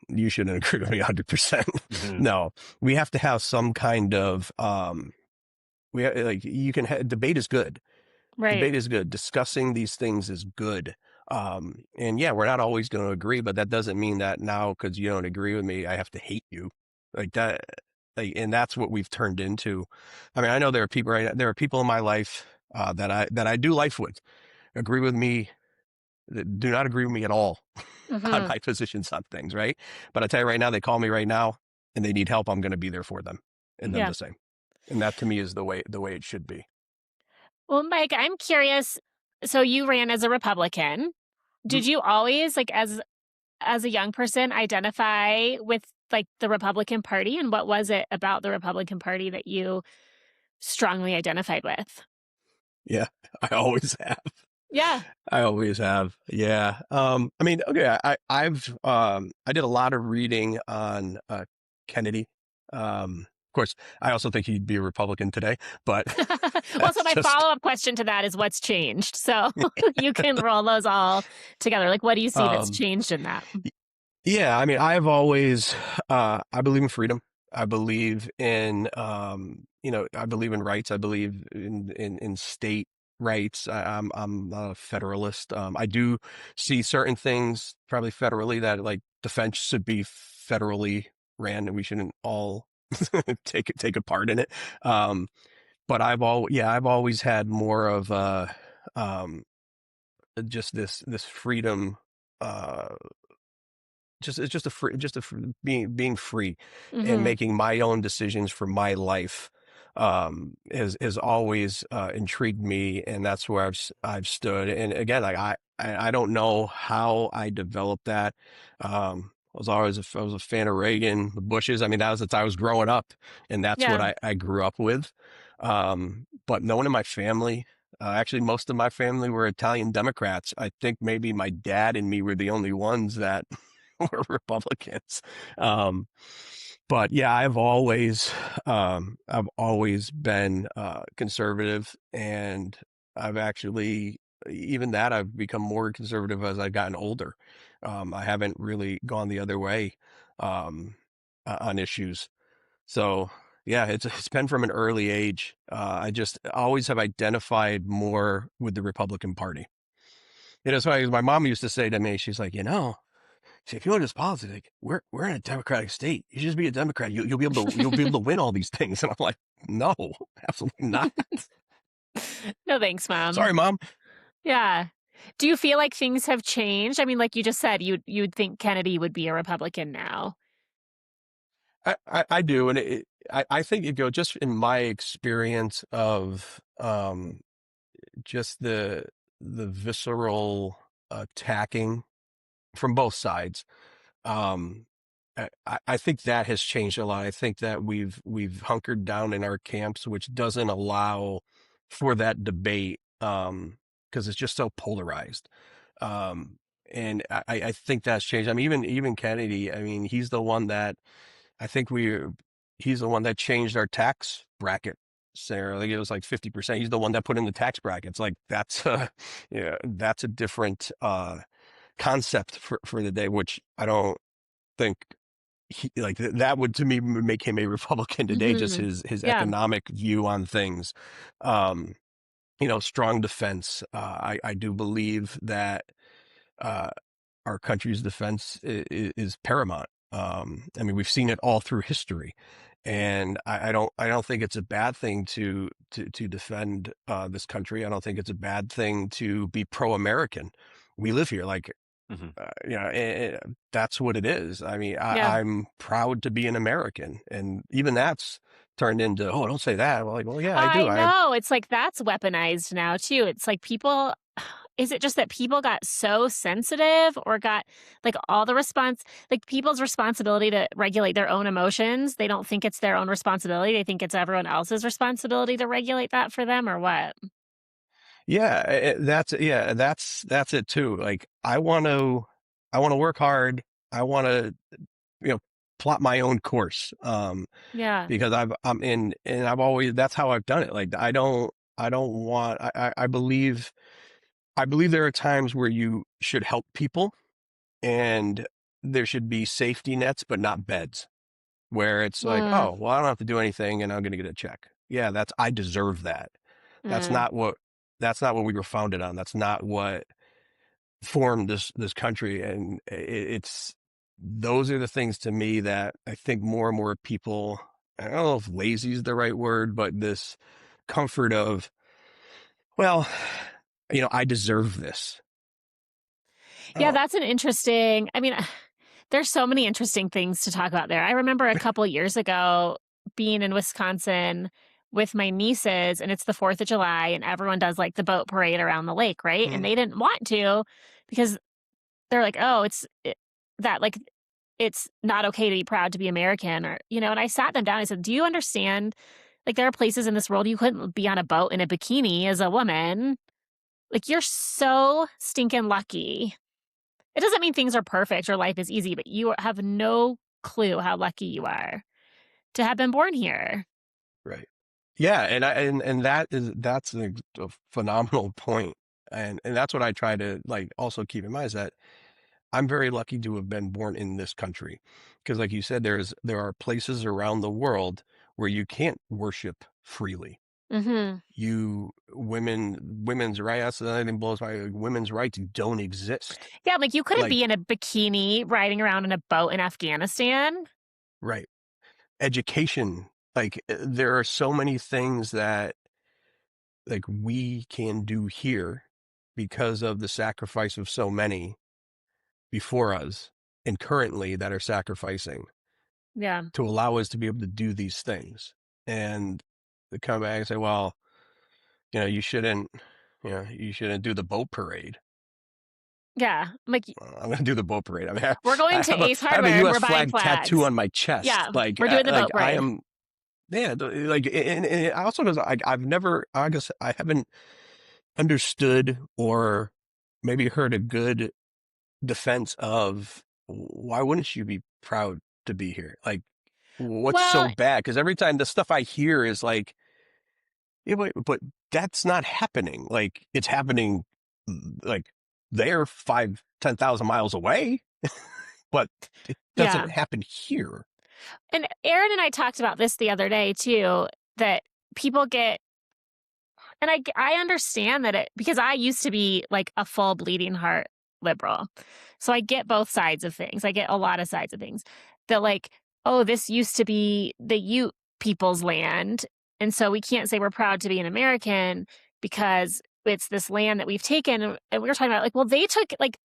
S1: you shouldn't agree with me 100%.
S2: Mhm.
S1: No, we have to have some kind of like, debate is good.
S3: right.
S1: Debate is good. Discussing these things is good. And yeah, we're not always going to agree, but that doesn't mean that now, because you don't agree with me, I have to hate you. Like that, like, and that's what we've turned into. I mean, I know there are people in my life that I do life with, agree with me, that do not agree with me at all on
S3: Hmm.
S1: my positions on things, right? But I tell you right now, they call me right now and they need help. I'm going to be there for them, and them
S3: Yeah.
S1: the same. And that, to me, is the way it should be.
S3: Well, Mike, I'm curious. So you ran as a Republican.
S1: Mhm.
S3: Did you always, like, as a young person, identify with like the Republican Party, and what was it about the Republican Party that you strongly identified with?
S1: Yeah, I always have.
S3: Yeah.
S1: I always have. Yeah. I mean, okay, I did a lot of reading on Kennedy. Of course, I also think he'd be a Republican today, but
S3: Well, so
S1: that's
S3: my
S1: just
S3: follow-up question to that is what's changed? So you can roll those all together. Like, what do you see that's
S1: um
S3: changed in that?
S1: yeah, I mean, I've always I believe in freedom. I believe in I believe in rights. I believe in state rights. I'm not a federalist. I do see certain things probably federally, that, like, defense should be federally ran, and we shouldn't all take a part in it. Um but I've always had more of um just this freedom, uh it's just a free, being free and
S3: Mhm.
S1: making my own decisions for my life, has always intrigued me, and that's where I've stood. And again, like, I don't know how I developed that. I was a fan of Reagan, the Bushes. I mean, that was the time I was growing up, and that's what
S3: Yeah.
S1: I grew up with. But no one in my family, actually, most of my family were Italian Democrats. I think maybe my dad and me were the only ones that were Republicans. Um, but yeah, I've always been conservative, and I've actually, even that, I've become more conservative as I've gotten older. I haven't really gone the other way um, on issues. So yeah, it's been from an early age. I just always have identified more with the Republican Party. You know, so my mom used to say to me, she's like, if you want this politics, like, we're in a democratic state. You just be a Democrat. You'll be able to win all these things. And I'm like, no, absolutely not.
S3: No thanks, mom.
S1: Sorry, mom.
S3: Yeah. Do you feel like things have changed? I mean, like you just said, you'd think Kennedy would be a Republican now.
S1: I do, and I think it go just in my experience of just the visceral attacking from both sides. Um, I think that has changed a lot. I think that we've hunkered down in our camps, which doesn't allow for that debate because it's just so polarized. Um, and I think that's changed. I mean, even Kennedy. I mean, I think he's the one that changed our tax bracket. Sarah, like it was like 50%. He's the one that put in the tax brackets. Like that's yeah, that's a different concept for the day, which I don't think that would to me make him a Republican today. Just
S3: Mhm.
S1: his
S3: Yeah.
S1: economic view on things. Um, strong defense. I do believe that uh, our country's defense is paramount. I mean, we've seen it all through history, and I don't think it's a bad thing to defend this country. I don't think it's a bad thing to be pro-American. We live here, like
S2: Mhm.
S1: that's what it is. I mean,
S3: Yeah.
S1: I'm proud to be an American, and even that's turned into, oh, don't say that. Well, like, well, yeah, I do.
S3: I
S1: I
S3: know. It's like that's weaponized now too. It's like people is it just that people got so sensitive or got like all the response like people's responsibility to regulate their own emotions, they don't think it's their own responsibility. They think it's everyone else's responsibility to regulate that for them or what?
S1: Yeah, that's it too. Like I want to work hard. I want to, you know, plot my own course.
S3: Yeah.
S1: Because I'm in, and I've always, that's how I've done it. Like I don't want, I believe there are times where you should help people and there should be safety nets, but not beds where it's like,
S3: Mm,
S1: oh, well, I don't have to do anything and I'm going to get a check. Yeah, I deserve that. That's
S3: mm.
S1: not what, that's not what we were founded on. That's not what formed this country. And it's, those are the things to me that I think more and more people, I don't know if lazy is the right word, but this comfort of, well, I deserve this.
S3: Yeah,
S1: Oh,
S3: that's an interesting I mean, there's so many interesting things to talk about there. I remember a couple years ago being in Wisconsin with my nieces, and it's the 4th of July, and everyone does like the boat parade around the lake, right? And
S1: mm,
S3: they didn't want to because they're like, oh, that like it's not okay to be proud to be American or, and I sat them down. I said, do you understand? Like, there are places in this world you couldn't be on a boat in a bikini as a woman. Like, you're so stinking lucky. It doesn't mean things are perfect or life is easy, but you have no clue how lucky you are to have been born here.
S1: right. Yeah, and that's a phenomenal point. And that's what I try to like also keep in mind is that I'm very lucky to have been born in this country. Because like you said, there are places around the world where you can't worship freely.
S3: Mhm.
S1: Women's rights, that's another thing blows my women's rights don't exist.
S3: Yeah, like, you couldn't
S1: Like,
S3: be in a bikini riding around in a boat in Afghanistan.
S1: right. Education, like there are so many things that like we can do here because of the sacrifice of so many before us and currently that are sacrificing
S3: Yeah.
S1: to allow us to be able to do these things. And they come back and say, well, you shouldn't, you shouldn't do the boat parade.
S3: Yeah. I'm like,
S1: I'm going to do the boat parade. I mean,
S3: "We're going to Ace
S1: I have a
S3: Hardware and
S1: U.S.
S3: we're buying
S1: flag tattoo
S3: flags."
S1: on my chest.
S3: Yeah. We're doing the boat
S1: I
S3: parade.
S1: am, yeah, like, and I also, because I've never, I guess I haven't understood or maybe heard a good defense of why wouldn't you be proud to be here? Like, what's so
S3: Well,
S1: bad? Because every time the stuff I hear is like, yeah, but that's not happening. Like, it's happening, like they're 5, 10,000 miles away, but it
S3: Yeah.
S1: doesn't happen here.
S3: And Aaron and I talked about this the other day too, that people get, and I understand that it, because I used to be like a full bleeding heart liberal. So I get both sides of things. I get a lot of sides of things that, like, oh, this used to be the Ute people's land. And so we can't say we're proud to be an American because it's this land that we've taken. And we were talking about, like, well, they took, like,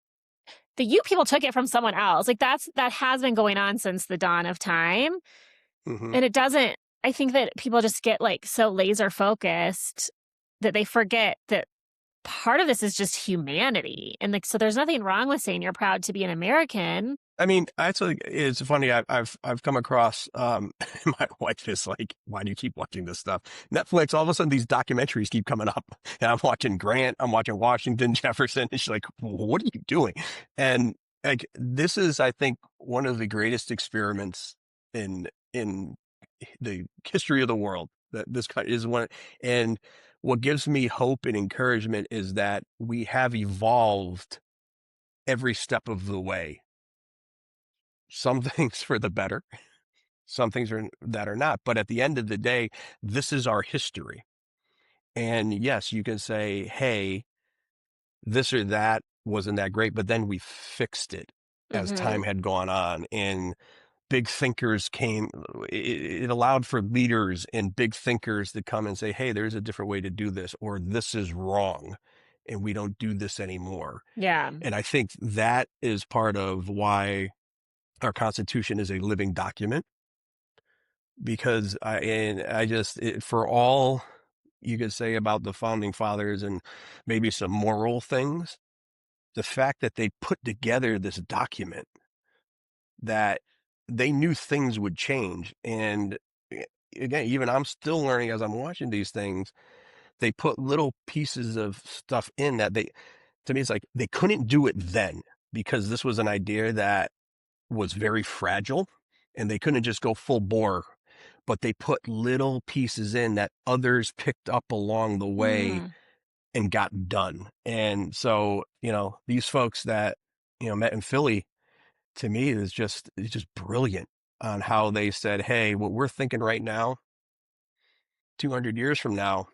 S3: the Ute people took it from someone else. Like, that has been going on since the dawn of time.
S1: Hmm.
S3: And it doesn't, I think that people just get like so laser focused that they forget that part of this is just humanity. And like, so there's nothing wrong with saying you're proud to be an American.
S1: I mean, actually, it's funny. I've come across. My wife is like, "Why do you keep watching this stuff?" Netflix. All of a sudden, these documentaries keep coming up, and I'm watching Grant. I'm watching Washington, Jefferson, and she's like, "What are you doing?" And like, this is, I think, one of the greatest experiments in the history of the world. That this is one, and what gives me hope and encouragement is that we have evolved every step of the way. Some things for the better, some things are that are not. But at the end of the day, this is our history. And yes, you can say, hey, this or that wasn't that great, but then we fixed it as
S3: Hmm.
S1: time had gone on. And big thinkers came, it allowed for leaders and big thinkers to come and say, hey, there's a different way to do this, or this is wrong, and we don't do this anymore.
S3: Yeah.
S1: And I think that is part of why our Constitution is a living document, because I just, for all you could say about the founding fathers and maybe some moral things, the fact that they put together this document that they knew things would change. And again, even I'm still learning as I'm watching these things, they put little pieces of stuff in that to me, it's like they couldn't do it then because this was an idea that was very fragile and they couldn't just go full bore, but they put little pieces in that others picked up along the way
S3: Mm.
S1: and got done. And so, these folks that, met in Philly, to me it's just brilliant on how they said, hey, what we're thinking right now, 200 years from now,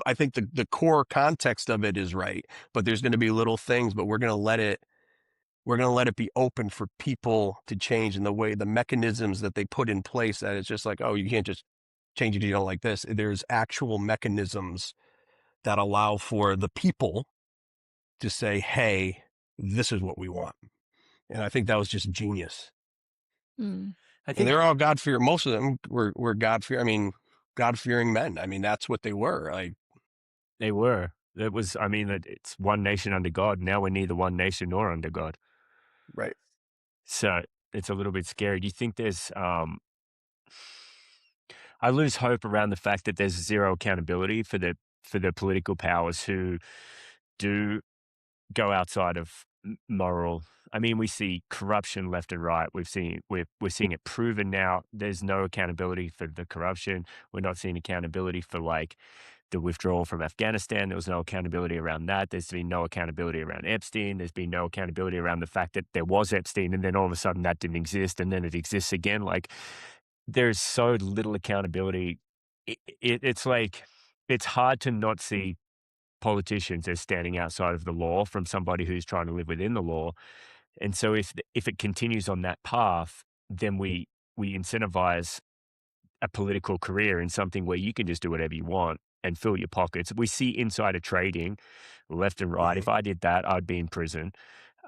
S1: I think the core context of it is right, but there's going to be little things, but we're going to let it be open for people to change in the mechanisms that they put in place, that it's just like, oh, you can't just change it. You don't like this. There's actual mechanisms that allow for the people to say, hey, this is what we want. And I think that was just genius.
S3: Mm.
S2: I
S1: And
S2: think
S1: they're all God-fearing. Most of them were God-fearing. I mean, God-fearing men. I mean, that's what they were. Like,
S2: they were. It was, I mean, it's one nation under God. Now we're neither one nation nor under God.
S1: right.
S2: So it's a little bit scary. Do you think I lose hope around the fact that there's zero accountability for the political powers who do go outside of moral. I mean, we see corruption left and right. We're seeing it proven now. There's no accountability for the corruption. We're not seeing accountability for like the withdrawal from Afghanistan. There was no accountability around that. There's been no accountability around Epstein. There's been no accountability around the fact that there was Epstein and then all of a sudden that didn't exist and then it exists again. Like there's so little accountability. It's like it's hard to not see politicians as standing outside of the law from somebody who's trying to live within the law. And so if it continues on that path, then we incentivize a political career in something where you can just do whatever you want and fill your pockets. We see insider trading left and right.
S1: Mhm.
S2: If I did that, I'd be in prison.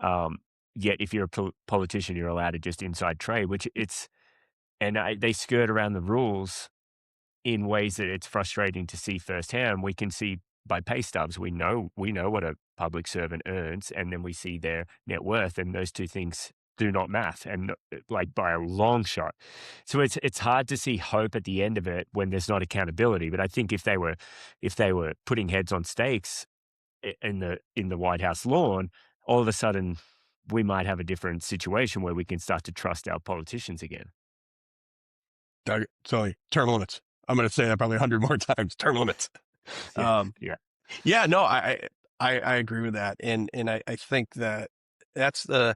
S2: Um, Yet if you're a politician, you're allowed to just inside trade, which they skirt around the rules in ways that it's frustrating to see firsthand. We can see by pay stubs, we know what a public servant earns, and then we see their net worth, and those two things do not math, and like by a long shot. So it's hard to see hope at the end of it when there's not accountability. But I think if they were putting heads on stakes in the White House lawn, all of a sudden we might have a different situation where we can start to trust our politicians again.
S1: Sorry, term limits. I'm going to say that probably 100 more times. Term limits.
S2: Yeah,
S1: Um,
S2: yeah,
S1: yeah, no, I agree with that, and I think that that's the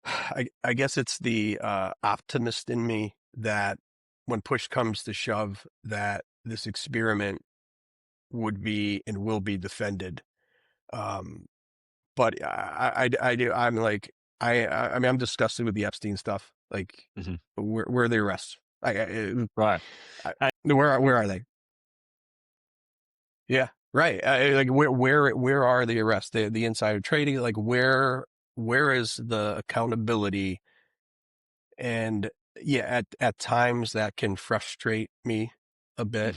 S1: I guess it's the optimist in me that when push comes to shove, that this experiment would be and will be defended. Um, but I do I'm like I mean I'm disgusted with the Epstein stuff. Like
S2: Mhm.
S1: where are the arrests?
S2: Right.
S1: Where are they? Yeah, right. Like where are the arrests? The insider trading. Like where is the accountability? And yeah, at times that can frustrate me a bit.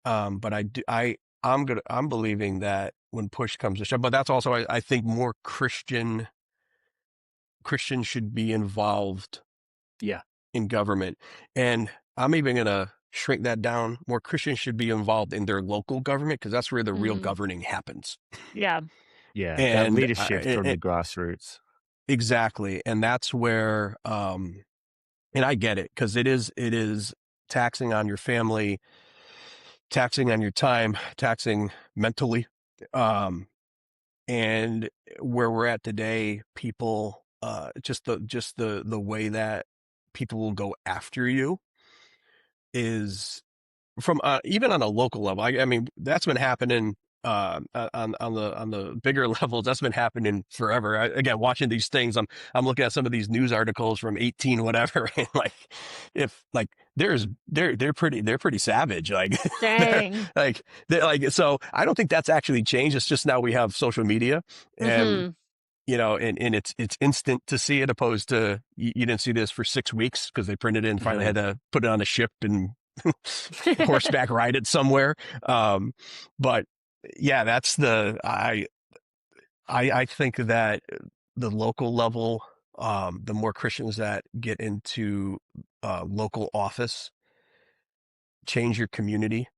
S2: Mhm.
S1: But I'm believing that when push comes to shove, but that's also I think more Christians should be involved
S2: Yeah.
S1: in government. And I'm even gonna shrink that down. More Christians should be involved in their local government because that's where the real
S3: Mhm.
S1: governing happens.
S3: Yeah.
S2: Yeah, that
S1: And
S2: leadership from the grassroots.
S1: exactly, and that's where and I get it because it is taxing on your family, taxing on your time, taxing mentally. Um, and where we're at today, people just the way that people will go after you is from even on a local level. I mean, that's been happening on the bigger levels. That's been happening forever. Again, watching these things, I'm looking at some of these news articles from 18 whatever, and like if like they're pretty savage. Like they're
S3: Dang.
S1: they're like so. I don't think that's actually changed. It's just now we have social media and
S3: Mhm.
S1: and it's instant to see it opposed to you didn't see this for 6 weeks because they printed it and finally had
S2: Mhm.
S1: to put it on a ship and horseback ride it somewhere. But yeah, that's I think that the local level, the more Christians that get into local office, change your community.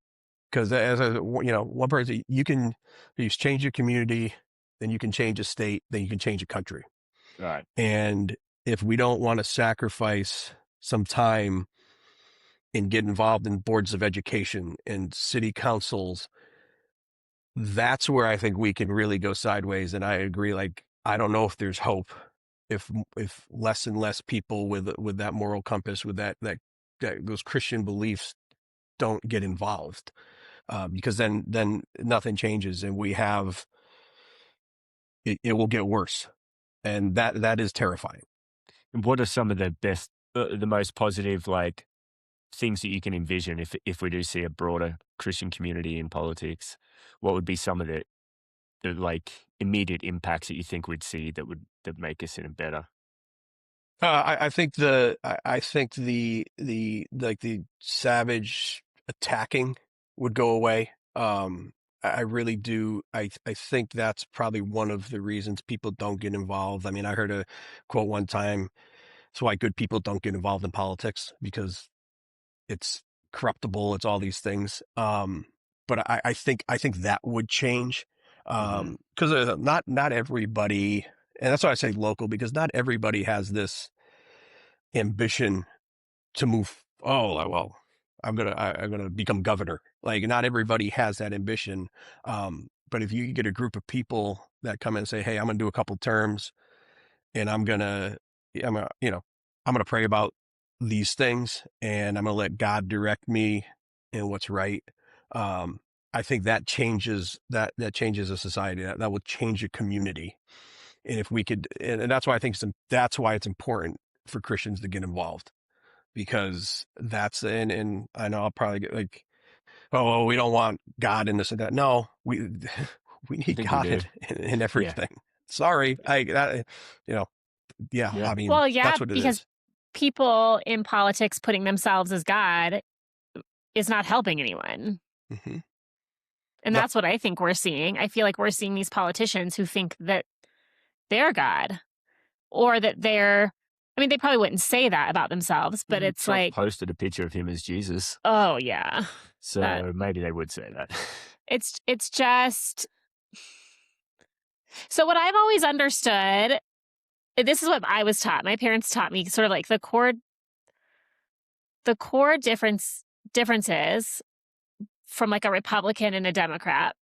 S1: Because as one person, you change your community, then you can change a state, then you can change a country.
S2: Right.
S1: And if we don't want to sacrifice some time and get involved in boards of education and city councils, that's where I think we can really go sideways. And I agree. Like, I don't know if there's hope if less and less people with that moral compass, with that those Christian beliefs don't get involved, because then nothing changes, and it will get worse, and that is terrifying.
S2: And what are some of the best, the most positive, like, things that you can envision if we do see a broader Christian community in politics? What would be some of the like immediate impacts that you think we'd see that make us in a better?
S1: I think the like the savage attacking would go away. I really do. I think that's probably one of the reasons people don't get involved. I mean, I heard a quote one time. It's why good people don't get involved in politics because it's corruptible. It's all these things. But I think that would change.
S2: Hmm.
S1: Because not everybody, and that's why I say local because not everybody has this ambition to move. Oh, like, well, I'm gonna become governor. Like not everybody has that ambition. But if you get a group of people that come in and say, "Hey, I'm gonna do a couple terms, and I'm gonna, I'm gonna pray about these things, and I'm gonna let God direct me in what's right." Um, I think that changes a society. That will change a community. And if we could, and that's why that's why it's important for Christians to get involved because and I know I'll probably get like, oh, well, we don't want God in this and that. No, we we
S2: I
S1: need
S2: think we
S1: God
S2: do.
S1: in
S2: Yeah.
S1: everything. Sorry, you know, yeah.
S2: Yeah.
S1: I mean,
S3: Well, yeah,
S1: that's what it
S3: because
S1: is.
S3: people in politics putting themselves as God is not helping anyone.
S1: Hmm.
S3: And
S1: No.
S3: that's what I think we're seeing. I feel like we're seeing these politicians who think that they're God or that they're, I mean, they probably wouldn't say that about themselves, but it's
S2: Trump
S3: like,
S2: posted a picture of him as Jesus,
S3: oh, yeah, that
S2: so maybe they would say that.
S3: it's just, so what I've always understood, this is what I was taught. My parents taught me sort of like the core differences from like a Republican and a Democrat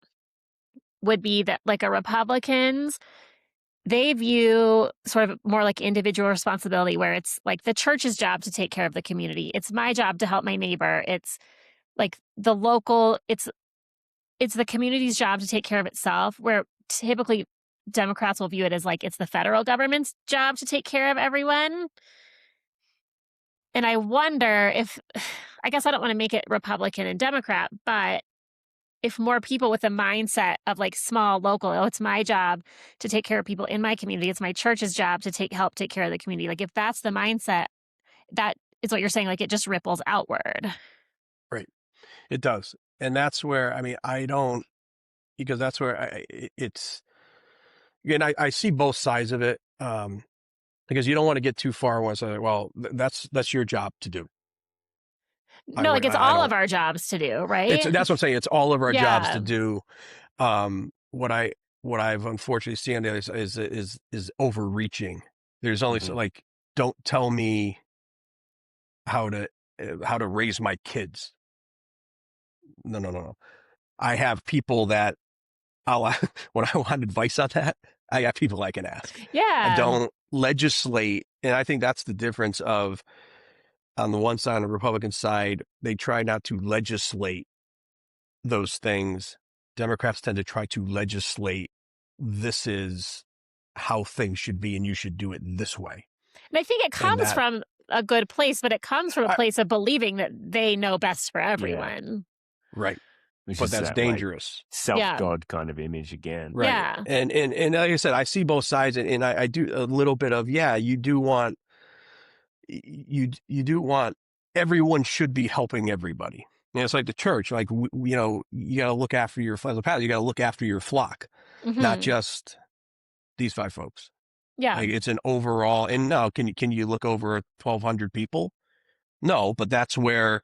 S3: would be that like a Republicans, they view sort of more like individual responsibility, where it's like the church's job to take care of the community. It's my job to help my neighbor. It's like the local, it's the community's job to take care of itself, where typically Democrats will view it as like it's the federal government's job to take care of everyone. And I wonder if, I guess I don't want to make it Republican and Democrat, but if more people with a mindset of like small, local, oh, it's my job to take care of people in my community, it's my church's job to help take care of the community. Like if that's the mindset, that is what you're saying, like it just ripples outward.
S1: Right. It does. And that's where, I mean, I don't, because that's where it's, again, I see both sides of it. Because you don't want to get too far and say, well, that's your job to do.
S3: No, like it's all of our jobs to do, right?
S1: That's what I'm saying. It's all of our jobs to
S3: Yeah.
S1: do. What I've unfortunately seen on the other side is overreaching. There's only so, like, don't tell me how to raise my kids. No. I have people that when I want advice on that, I got people I can ask.
S3: Yeah.
S1: I don't legislate. And I think that's the difference of, on the one side, on the Republican side, they try not to legislate those things. Democrats tend to try to legislate, this is how things should be and you should do it this way.
S3: And I think it comes from a good place, but it comes from a place of believing that they know best for everyone.
S1: Yeah. Right. But that's dangerous.
S2: Like, self-God kind of image again.
S1: Right.
S3: Yeah.
S1: And like I said, I see both sides, and I do a little bit of, you do want everyone should be helping everybody. And it's like the church, like, you got to look after your flock. You got to look after your flock, not just these 5 folks.
S3: Yeah.
S1: Like, it's an overall, and no, can you look over 1,200 people? No, but that's where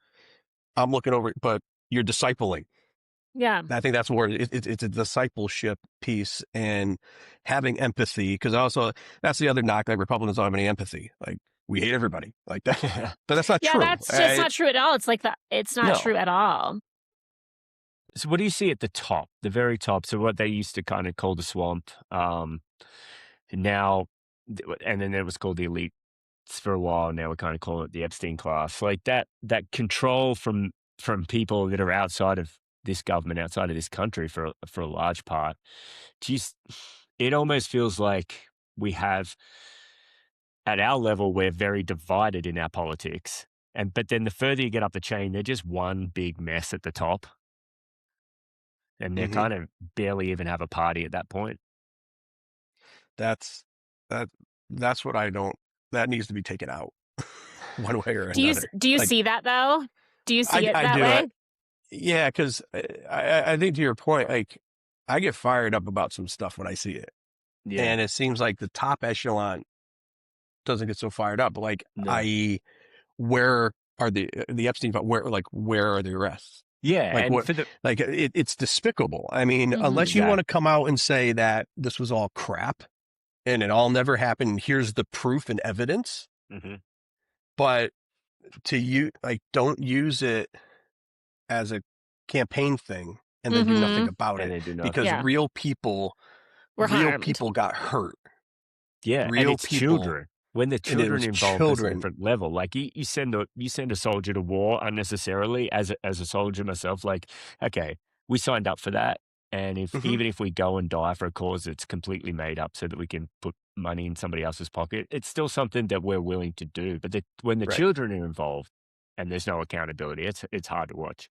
S1: I'm looking over, but you're discipling.
S3: Yeah.
S1: I think that's where it's a discipleship piece, and having empathy, because also that's the other knock, like Republicans don't have any empathy. Like, we hate everybody like that. But that's not true.
S3: Yeah, that's just not true at all. It's like it's not true at all.
S2: So what do you see at the top, the very top? So what they used to kind of call the swamp, now, and then it was called the elite for a while. Now we kind of call it the Epstein class. Like that control from people that are outside of this government, outside of this country for a large part. Geez, it almost feels like we have, at our level, we're very divided in our politics. But then the further you get up the chain, they're just one big mess at the top. And they kind of barely even have a party at that point.
S1: That's what I don't, that needs to be taken out one way or another.
S3: Do you see that though? Do you see it that way?
S1: Yeah, because I think, to your point, like, I get fired up about some stuff when I see it. Yeah. And it seems like the top echelon doesn't get so fired up. Like, i.e., where are the Epstein, where are the arrests?
S2: Yeah.
S1: Like,
S2: and
S1: what, it's despicable. I mean, unless you want to come out and say that this was all crap and it all never happened, here's the proof and evidence. But don't use it as a campaign thing and then do nothing about it, because real people got hurt.
S2: Yeah, and it's children. When the children involved, it's a different level. Like, you send a soldier to war unnecessarily. As a soldier myself, like, okay, we signed up for that, and even if we go and die for a cause that's completely made up so that we can put money in somebody else's pocket, it's still something that we're willing to do. But when the children are involved and there's no accountability, it's hard to watch.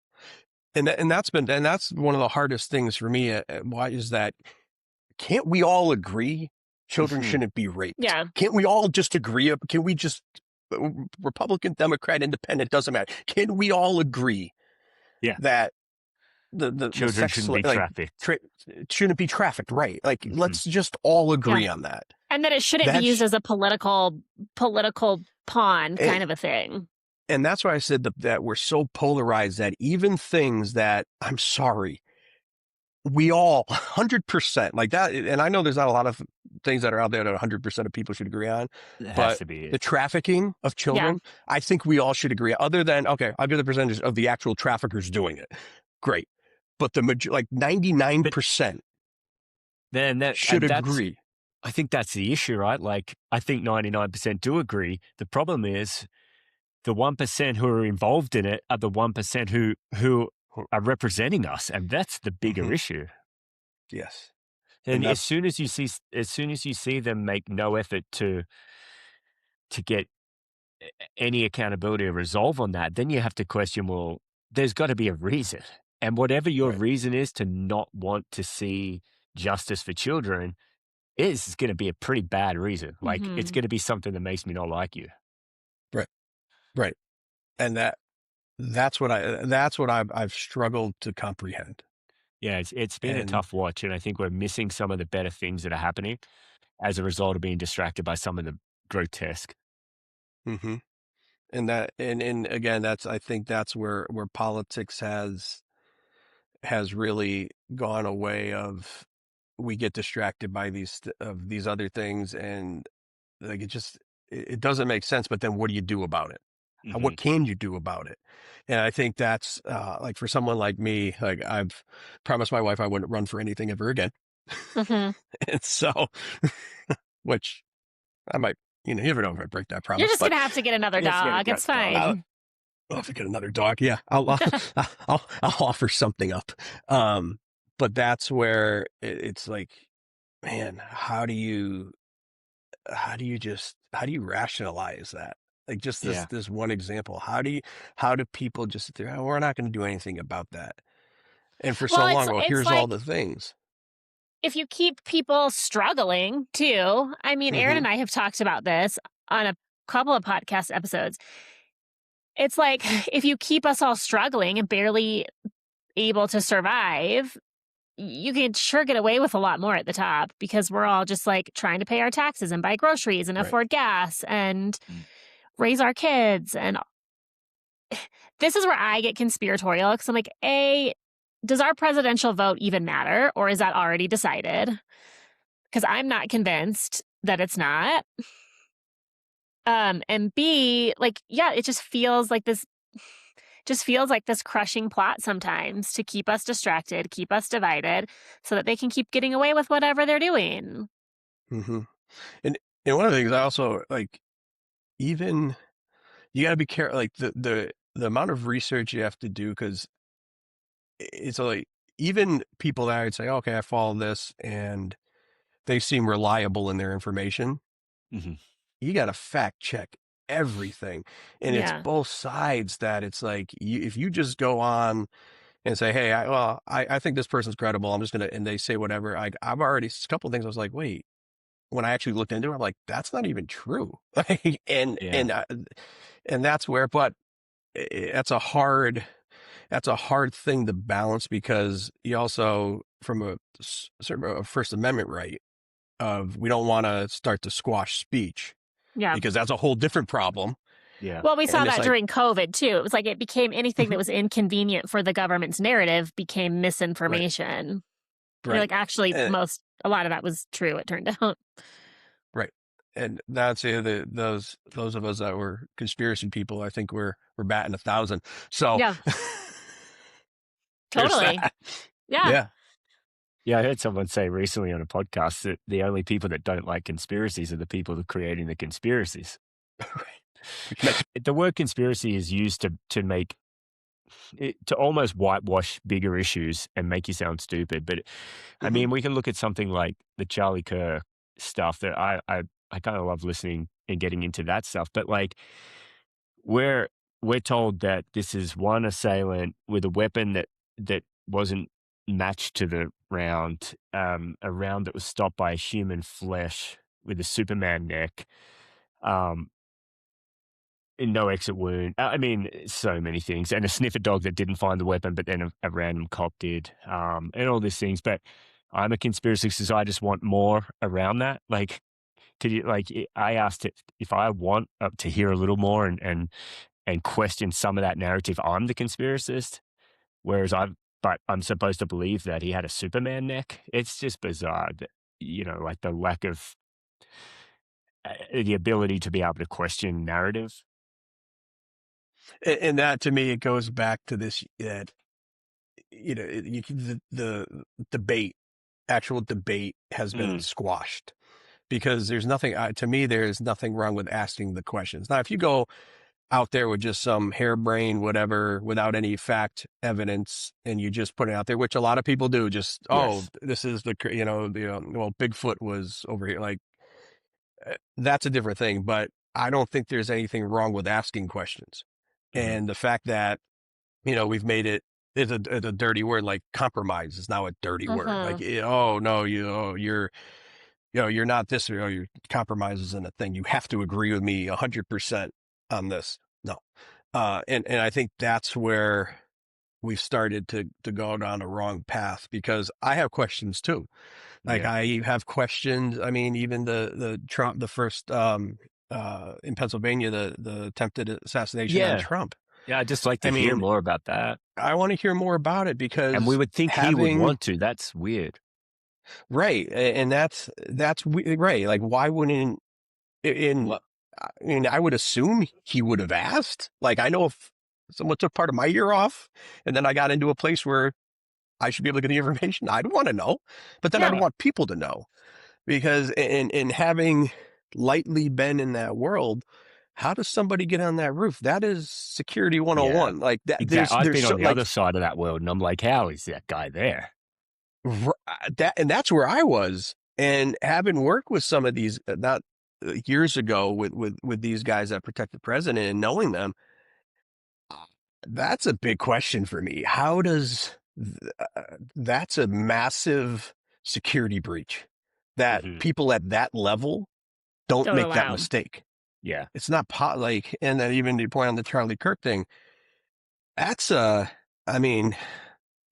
S1: And that's one of the hardest things for me. Why is that? Can't we all agree children shouldn't be raped?
S3: Yeah.
S1: Can't we all just agree? Can we just, Republican, Democrat, Independent, doesn't matter. Can we all agree that the
S2: children shouldn't be trafficked?
S1: Shouldn't be trafficked, right? Like, let's just all agree on that.
S3: And that it shouldn't be used as a political pawn kind of a thing.
S1: And that's why I said that we're so polarized that even things that, I'm sorry, we all 100% like that. And I know there's not a lot of things that are out there that 100% of people should agree on, but the trafficking of children, I think we all should agree, other than, okay, I'll give the percentage of the actual traffickers doing it. Great. But 99%
S2: then
S1: should agree.
S2: I think that's the issue, right? Like, I think 99% do agree. The problem is the 1% who are involved in it are the 1% who are representing us, and that's the bigger
S1: Hmm.
S2: issue.
S1: Yes.
S2: And
S1: And that's,
S2: as soon as you see them make no effort to get any accountability or resolve on that, then you have to question, well, there's got to be a reason. And whatever your
S1: right.
S2: reason is to not want to see justice for children is going to be a pretty bad reason. Like, it's
S3: Mhm.
S2: going to be something that makes me not like you.
S1: Right. Right. And that's what I've struggled to comprehend.
S2: Yeah, it's been a
S1: And
S2: tough watch, and I think we're missing some of the better things that are happening as a result of being distracted by some of the grotesque.
S1: hmm and again, I think that's where politics has really gone away of, we get distracted by these other things, and like it doesn't make sense. But then what do you do about it?
S2: Hmm.
S1: What can you do about it? And I think that's like, for someone like me, like, I've promised my wife I wouldn't run for anything ever again.
S3: Mhm.
S1: And so, which I might, you never know if I break that
S3: You're
S1: promise,
S3: just
S1: but
S3: gonna have to get another
S2: Yes, get
S3: dog.
S2: a
S3: It's
S2: dog.
S1: I'll,
S3: fine.
S1: I'll have to get another dog. Yeah. I'll offer something up. Um, but that's where it's like, man, how do you rationalize that? Like, just
S2: Yeah.
S1: this one example. How do people just sit there, "Oh, we're not going to do anything about that." And for so
S3: Well,
S1: long, well,
S3: it's
S1: here's all
S3: like
S1: the things.
S3: if you keep people struggling too. I mean, Aaron
S1: Hmm.
S3: and I have talked about this on a couple of podcast episodes. It's like if you keep us all struggling and barely able to survive, you can sure get away with a lot more at the top because we're all just like trying to pay our taxes and buy groceries and
S1: Right.
S3: afford gas and
S2: Mm.
S3: raise our kids. And this is where I get conspiratorial because I'm like, A, does our presidential vote even matter or is that already decided? Because I'm not convinced that it's not. And B, like, yeah, it just feels like this crushing plot sometimes to keep us distracted, keep us divided, so that they can keep getting away with whatever they're doing.
S1: Hmm. And one of the things I also like, even, you got to be careful, like the amount of research you have to do, because it's like, even people that I'd say, okay, I follow this and they seem reliable in their information,
S2: Hmm.
S1: you got to fact check everything. And it's
S3: Yeah.
S1: both sides, that it's like, if you just go on and say, hey, I think this person's credible, I'm just gonna, and they say whatever, I've already, a couple of things I was like, wait, when I actually looked into it, I'm like, that's not even true. Like,
S2: Yeah.
S1: and that's where, but that's a hard thing to balance, because you also, from a sort of a First Amendment right, of, we don't want to start to squash speech,
S3: Yeah.
S1: because that's a whole different problem.
S2: Yeah.
S3: Well, we saw
S1: And it's
S3: that
S1: like,
S3: during COVID too. It was like it became anything that
S1: mhm,
S3: was inconvenient for the government's narrative became
S1: right,
S3: misinformation. You're
S1: right,
S3: like, actually,
S1: and,
S3: a lot of that was true, it turned out.
S1: right. And that's those of us that were conspiracy people, I think we're batting 1,000. So
S3: Yeah,
S1: there's
S3: totally.
S1: that.
S3: Yeah.
S1: Yeah.
S2: Yeah, I heard someone say recently on a podcast that the only people that don't like conspiracies are the people that are creating the conspiracies.
S1: Right. Which makes,
S2: The word conspiracy is used to make to almost whitewash bigger issues and make you sound stupid. But I
S1: mhm,
S2: mean, we can look at something like the Charlie Kirk stuff that I kind of love listening and getting into that stuff. But like, we're we're told that this is one assailant with a weapon that wasn't matched to the round, a round that was stopped by a human flesh with a Superman neck, um, and no exit wound. I mean, so many things, and a sniffer dog that didn't find the weapon, but then a random cop did, and all these things. But I'm a conspiracy, so I just want more around that. Like, could you like? I asked if I want to hear a little more and question some of that narrative. I'm the conspiracist, whereas I'm supposed to believe that he had a Superman neck. It's just bizarre that, like the lack of the ability to be able to question narrative.
S1: and that, to me, it goes back to this, that, the debate actual debate has been
S2: Mm.
S1: squashed because there's nothing, to me, there's nothing wrong with asking the questions. Now, if you go out there with just some harebrained whatever without any fact evidence and you just put it out there, which a lot of people do, just, oh,
S2: Yes.
S1: this is well, Bigfoot was over here. Like, that's a different thing, but I don't think there's anything wrong with asking questions.
S2: Mhm.
S1: And the fact that, we've made it's a dirty word, like compromise is now a dirty word. Like,
S3: Mhm.
S1: oh no, you're not this, your compromise isn't a thing. You have to agree with me 100% on this. No. And I think that's where we've started to go down a wrong path because I have questions too. Like
S2: Yeah.
S1: I have questions. I mean, even the Trump, the first, in Pennsylvania, the attempted assassination on
S2: Yeah.
S1: Trump.
S2: Yeah, I'd just like to
S1: I
S2: hear
S1: mean,
S2: more about that.
S1: I want to hear more about it
S2: And we
S1: because
S2: would think he would
S1: having
S2: want to. That's weird.
S1: right, and right. Like, why wouldn't in?
S2: What?
S1: I mean, I would assume he would have asked. Like, I know if someone took part of my year off, and then I got into a place where I should be able to get the information, I'd want to know. But then I'd
S3: Yeah.
S2: Yeah.
S1: want people to know because in having lightly been in that world, how does somebody get on that roof? That is security
S2: Yeah.
S1: 101. Like that,
S2: Exactly. I've
S1: there's
S2: been
S1: so
S2: on the
S1: like
S2: other side of that world, and I'm like, how is that guy there?
S1: that, and that's where I was. And having worked with some of these, not years ago, with these guys that protect the president and knowing them, that's a big question for me. How does that's a massive security breach that
S2: Mhm.
S1: people at that level don't
S3: Don't
S1: make that
S3: allow.
S1: mistake.
S2: Yeah.
S1: It's not like, and then even to point on the Charlie Kirk thing, that's I mean,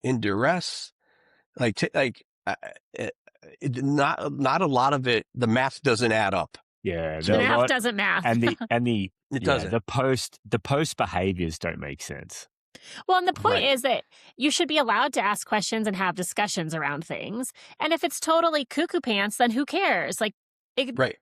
S1: in duress, like, it, not a lot of it. The math doesn't add up
S2: Yeah.
S1: to
S3: The
S2: The
S1: me.
S3: math
S2: lot
S3: doesn't math.
S2: and the
S1: It
S2: yeah,
S1: doesn't.
S2: the post behaviors don't make sense.
S3: Well, and the point
S1: Right.
S3: is that you should be allowed to ask questions and have discussions around things. And if it's totally cuckoo pants, then who cares? Like, it,
S1: Right.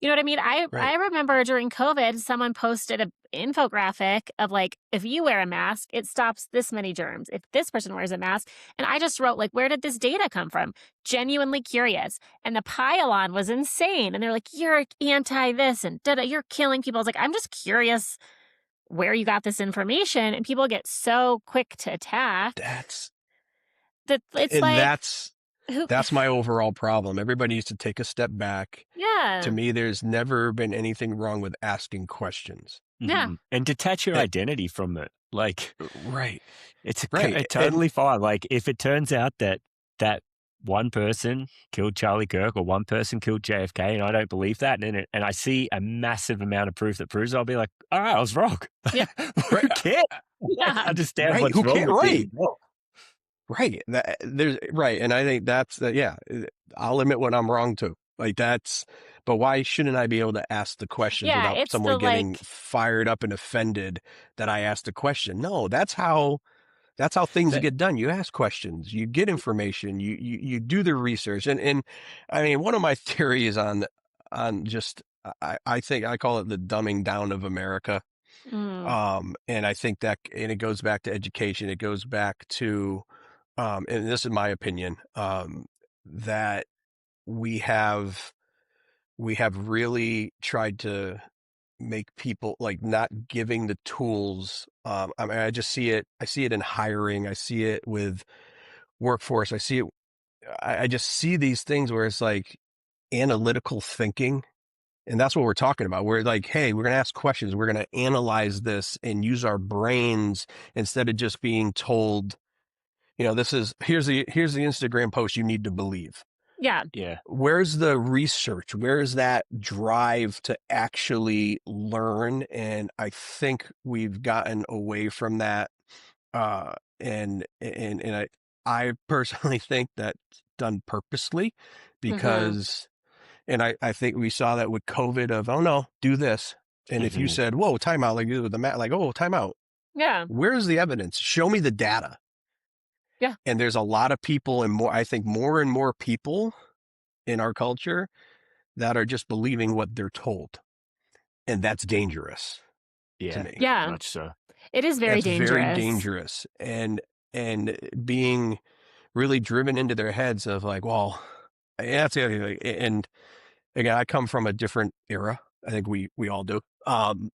S3: you know what I mean?
S1: Right.
S3: I remember during COVID, someone posted an infographic of like, if you wear a mask, it stops this many germs. If this person wears a mask, and I just wrote like, where did this data come from? Genuinely curious, and the pile-on was insane. And they're like, you're anti this and da you're killing people. I was like, I'm just curious where you got this information, and people get so quick to attack
S1: That's
S3: that it's
S1: and
S3: like who
S1: that's my overall problem. Everybody needs to take a step back. To
S3: yeah.
S1: me, there's never been anything wrong with asking questions.
S3: Yeah.
S2: And detach your
S1: Eh,
S2: identity from it. Like,
S1: right.
S2: it's
S1: Right. And
S2: totally fine. Like, if it turns out that one person killed Charlie Kirk or one person killed JFK, and I don't believe that, and I see a massive amount of proof that proves it, I'll be like, all right, I was wrong.
S3: Yeah.
S2: Who
S1: right.
S2: cares? Like,
S3: Yeah.
S2: understand
S1: Right.
S2: what's
S1: Who
S2: wrong
S1: can't?
S2: with
S1: Right.
S2: being wrong.
S1: Right. There's right. And I think that's yeah, I'll admit when I'm wrong too. Like that's, but why shouldn't I be able to ask the questions
S3: Yeah,
S1: without
S3: it's
S1: someone
S3: the
S1: getting
S3: like
S1: fired up and offended that I asked a question? No, that's how things
S2: That
S1: get done. You ask questions, you get information, you do the research. And I mean, one of my theories on just I think I call it the dumbing down of America.
S3: mm,
S1: And I think that, and it goes back to education. It goes back to, and this is my opinion, that we have we have really tried to make people like not giving the tools. I mean, I see it in hiring. I see it with workforce. I see it. I just see these things where it's like analytical thinking. And that's what we're talking about. We're like, hey, we're going to ask questions. We're going to analyze this and use our brains instead of just being told, here's the Instagram post you need to believe.
S3: yeah.
S2: yeah.
S1: Where's the research? Where's that drive to actually learn? And I think we've gotten away from that. And I personally think that's done purposely
S3: Mhm.
S1: because, and I think we saw that with COVID of, oh no, do this. And if you
S2: Mhm.
S1: said, whoa, time out, like with the mat, like, oh, time out.
S3: Yeah.
S1: Where's the evidence? Show me the data.
S3: Yeah.
S1: And there's a lot of people and more, I think more and more people in our culture that are just believing what they're told. And that's dangerous to
S2: Yeah.
S1: me.
S3: Yeah.
S2: Much so.
S3: It is very
S1: That's very
S3: dangerous.
S1: dangerous. And being really driven into their heads of like, well, that's the other thing. And again, I come from a different era. I think we all do,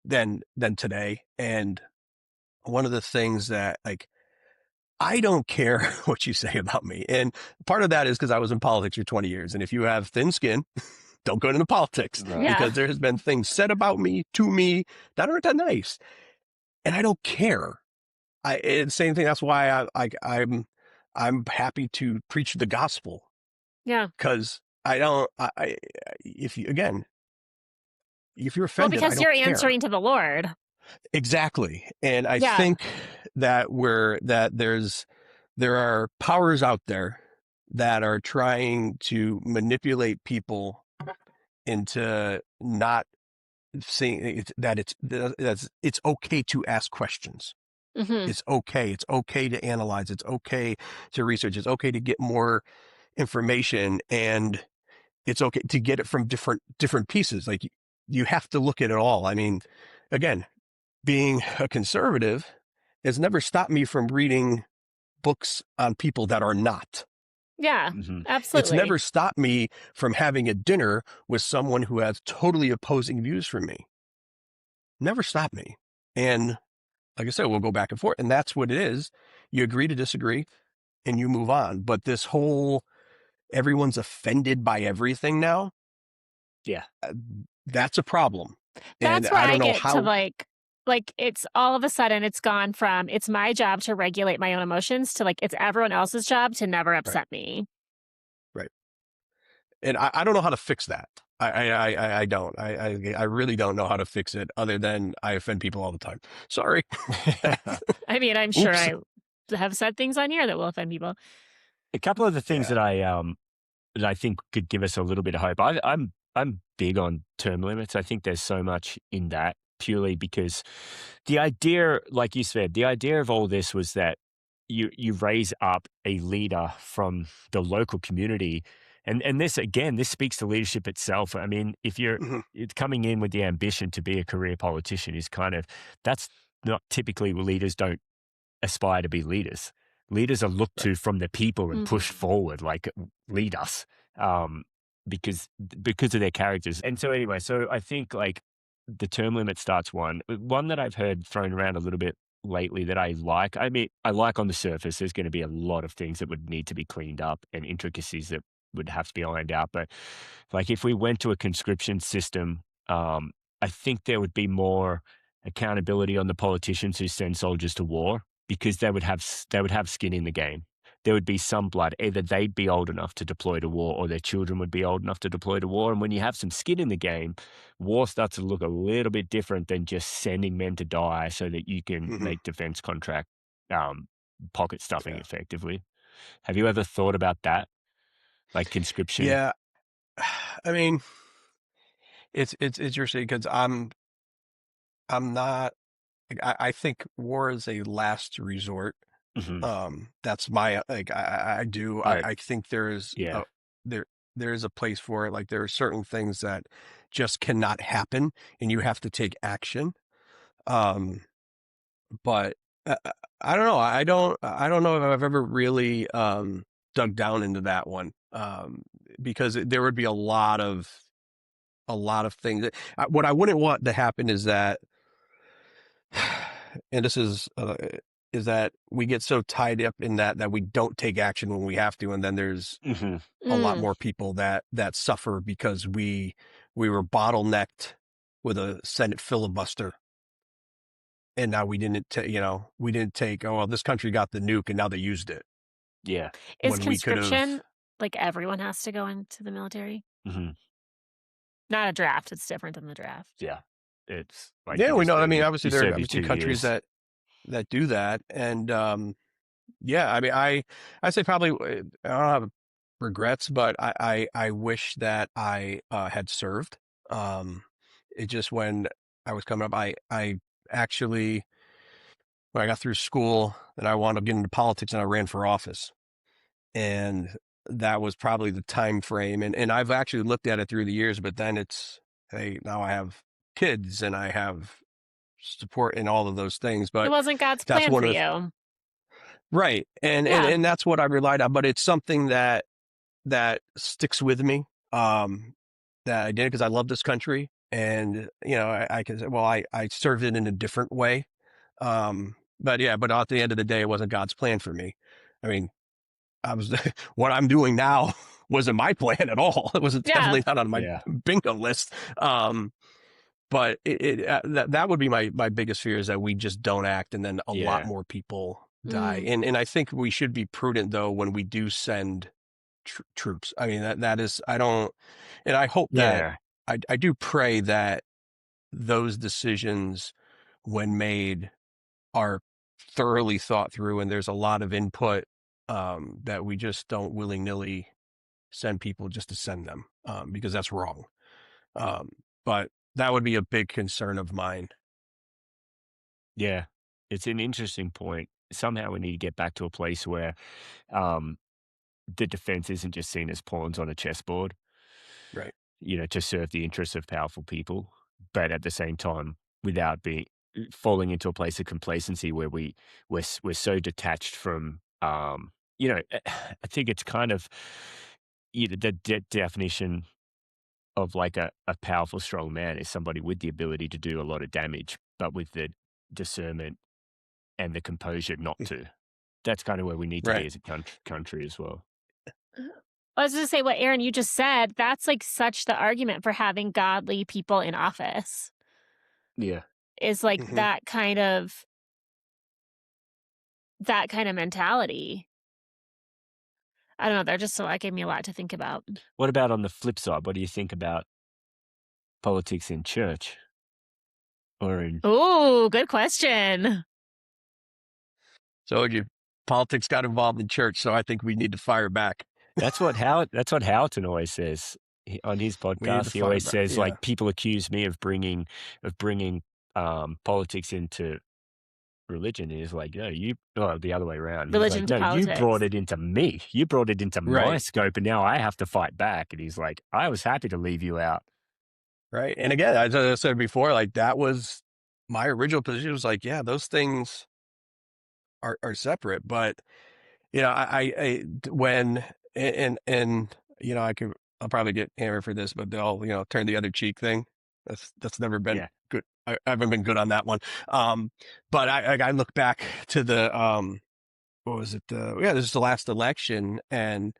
S1: than today. And one of the things that like, I don't care what you say about me. And part of that is because I was in politics for 20 years. And if you have thin skin, don't go into politics
S2: Right.
S3: Yeah.
S1: because there has been things said about me, to me, that aren't that nice. And I don't care. Same thing. That's why I'm happy to preach the gospel
S3: Yeah.
S1: because I don't, if you, again, if you're
S3: Well,
S1: offended, I
S3: because
S1: don't
S3: you're
S1: care.
S3: answering to the Lord.
S1: Exactly. And I
S3: Yeah.
S1: think that there are powers out there that are trying to manipulate people into not seeing it's okay to ask questions.
S3: Hmm.
S1: It's okay. It's okay to analyze. It's okay to research. It's okay to get more information, and it's okay to get it from different pieces. Like you have to look at it all. I mean, again, being a conservative has never stopped me from reading books on people that are not.
S3: Yeah,
S2: Hmm.
S1: It's
S3: absolutely.
S1: never stopped me from having a dinner with someone who has totally opposing views from me. Never stopped me. And like I said, we'll go back and forth. And that's what it is. You agree to disagree and you move on. But this whole everyone's offended by everything now,
S2: Yeah.
S1: that's a problem. And
S3: That's where
S1: I
S3: I
S1: don't know
S3: get to
S1: how.
S3: like it's all of a sudden it's gone from it's my job to regulate my own emotions to like it's everyone else's job to never
S1: Right,
S3: upset me.
S1: right. And I don't know how to fix that. I don't. I really don't know how to fix it other than I offend people all the time. Sorry.
S3: I mean, I'm sure
S1: Oops.
S3: I have said things on here that will offend people.
S2: A couple of the things
S1: Yeah.
S2: that I think could give us a little bit of hope. I'm big on term limits. I think there's so much in that purely because the idea, like you said, the idea of all this was that you raise up a leader from the local community, and this again, this speaks to leadership itself. I mean, if
S1: Hmm.
S2: it's coming in with the ambition to be a career politician, is kind of that's not typically leaders don't aspire to be leaders. Leaders are looked
S1: Right.
S2: to from the people and pushed
S3: Hmm.
S2: forward, like lead us, um, because of their characters. And so anyway, so I think like the term limit starts one that I've heard thrown around a little bit lately that I like. I mean, I like on the surface. There's going to be a lot of things that would need to be cleaned up and intricacies that would have to be ironed out. But like if we went to a conscription system, I think there would be more accountability on the politicians who send soldiers to war because they would have skin in the game. There would be some blood. Either they'd be old enough to deploy to war, or their children would be old enough to deploy to war. And when you have some skin in the game, war starts to look a little bit different than just sending men to die so that you can
S1: Hmm.
S2: make defense contract um, pocket stuffing
S1: Yeah.
S2: effectively. Have you ever thought about that, like conscription?
S1: Yeah. I mean, it's interesting because I'm not. Like, I think war is a last resort.
S2: Hmm.
S1: That's my like. I do.
S2: I
S1: I think
S2: yeah.
S1: there there is a place for it. Like there are certain things that just cannot happen, and you have to take action. Um, but I don't know. I don't know if I've ever really dug down into that one. Because there would be a lot of things. What I wouldn't want to happen is that, and this is that we get so tied up in that we don't take action when we have to, and then there's
S2: Hmm.
S1: a lot
S3: Mm.
S1: more people that suffer because we were bottlenecked with a Senate filibuster, and now we didn't take, oh well, this country got the nuke and now they used it
S2: Yeah.
S3: Is
S1: when we could have.
S3: conscription like everyone has to go into the military?
S2: Hmm.
S3: Not a draft. It's different than the draft.
S2: Yeah. It's like
S1: Yeah, we know. I mean,
S2: you
S1: obviously there are
S2: serve your
S1: obviously
S2: 2 years.
S1: countries that do that, and yeah, I mean, I say probably I don't have regrets, but I wish that I had served. Um, it just when I was coming up, I actually when I got through school, then I wound up getting into politics and I ran for office, and that was probably the time frame. And I've actually looked at it through the years, but then it's hey, now I have kids and I have support in all of those things,
S3: It
S1: but
S3: wasn't God's
S1: that's
S3: plan
S1: one
S3: for
S1: of the
S3: you.
S1: Right.
S3: Yeah.
S1: And that's what I relied on, but it's something that sticks with me. That I did because I love this country, and I can say, well, I served it in a different way. But yeah, but at the end of the day, it wasn't God's plan for me. I mean, I was what I'm doing now wasn't my plan at all. It was
S3: Yeah.
S1: definitely not on my
S2: Yeah.
S1: bingo list. But that would be my biggest fear, is that we just don't act, and then a lot
S2: Yeah.
S1: more people die.
S3: Mm.
S1: And I think we should be prudent though when we do send troops. I mean, that is, I don't, and I hope that,
S2: Yeah.
S1: I do pray that those decisions, when made, are thoroughly thought through, and there's a lot of input, that we just don't willy nilly send people just to send them, because that's wrong. Um, but that would be a big concern of mine.
S2: Yeah. It's an interesting point. Somehow we need to get back to a place where um, the defense isn't just seen as pawns on a chessboard,
S1: Right.
S2: to serve the interests of powerful people, but at the same time, without being falling into a place of complacency where we're so detached from, I think it's kind of, the definition of like a powerful, strong man is somebody with the ability to do a lot of damage, but with the discernment and the composure not to. That's kind of where we need to be
S1: Right.
S2: as a country as well.
S3: I was going to say what Aaron, you just said. That's like such the argument for having godly people in office
S2: Yeah.
S3: is like
S1: Hmm.
S3: that kind of mentality. I don't know. They're just so that gave me a lot to think about.
S2: What about on the flip side? What do you think about politics in church or in
S3: Oh, good question.
S1: So you politics got involved in church, so I think we need to fire back.
S2: That's what Houghton always says on his
S1: We need to
S2: podcast. He
S1: fire
S2: always
S1: back.
S2: says
S1: Yeah.
S2: like people accuse me of bringing politics into religion. And he's like, no, the other way around. He's like,
S3: Religion to
S2: no, you brought
S3: politics.
S2: it into me. You brought it into my
S1: Right.
S2: scope, and now I have to fight back. And he's like, I was happy to leave you out.
S1: Right. And again, as I said before, like that was my original position, was like, yeah, those things are separate. But when, and I'll probably get hammered for this, but they'll, turn the other cheek thing. That's never been
S2: Yeah,
S1: good. I haven't been good on that one. But I look back to the, what was it? Yeah, this is the last election. And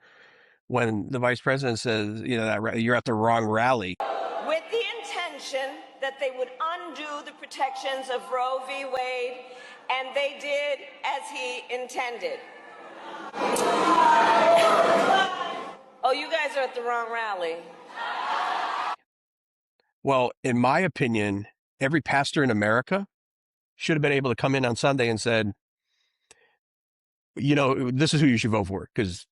S1: when the vice president says, that you're at the wrong rally.
S4: With the intention that they would undo the protections of Roe v. Wade, and they did as he intended. Oh, you guys are at the wrong rally.
S1: Well, in my opinion, every pastor in America should have been able to come in on Sunday and said, this is who you should vote for, because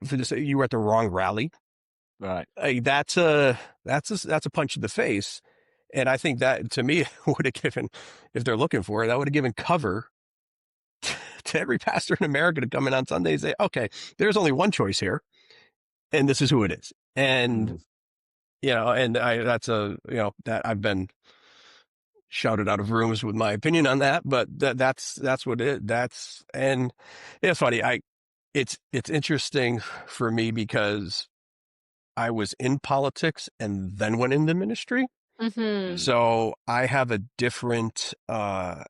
S1: for this, you were at the wrong rally.
S2: right.
S1: That's a punch in the face. And I think that, to me, would have given, if they're looking for it, that would have given cover to every pastor in America to come in on Sunday and say, okay, there's only one choice here, and this is who it is. And,
S2: Mm.
S1: that I've been shouted out of rooms with my opinion on that, but that's what and it's funny. It's interesting for me because I was in politics and then went into ministry.
S3: Mm-hmm.
S2: Mm.
S1: So I have a different, to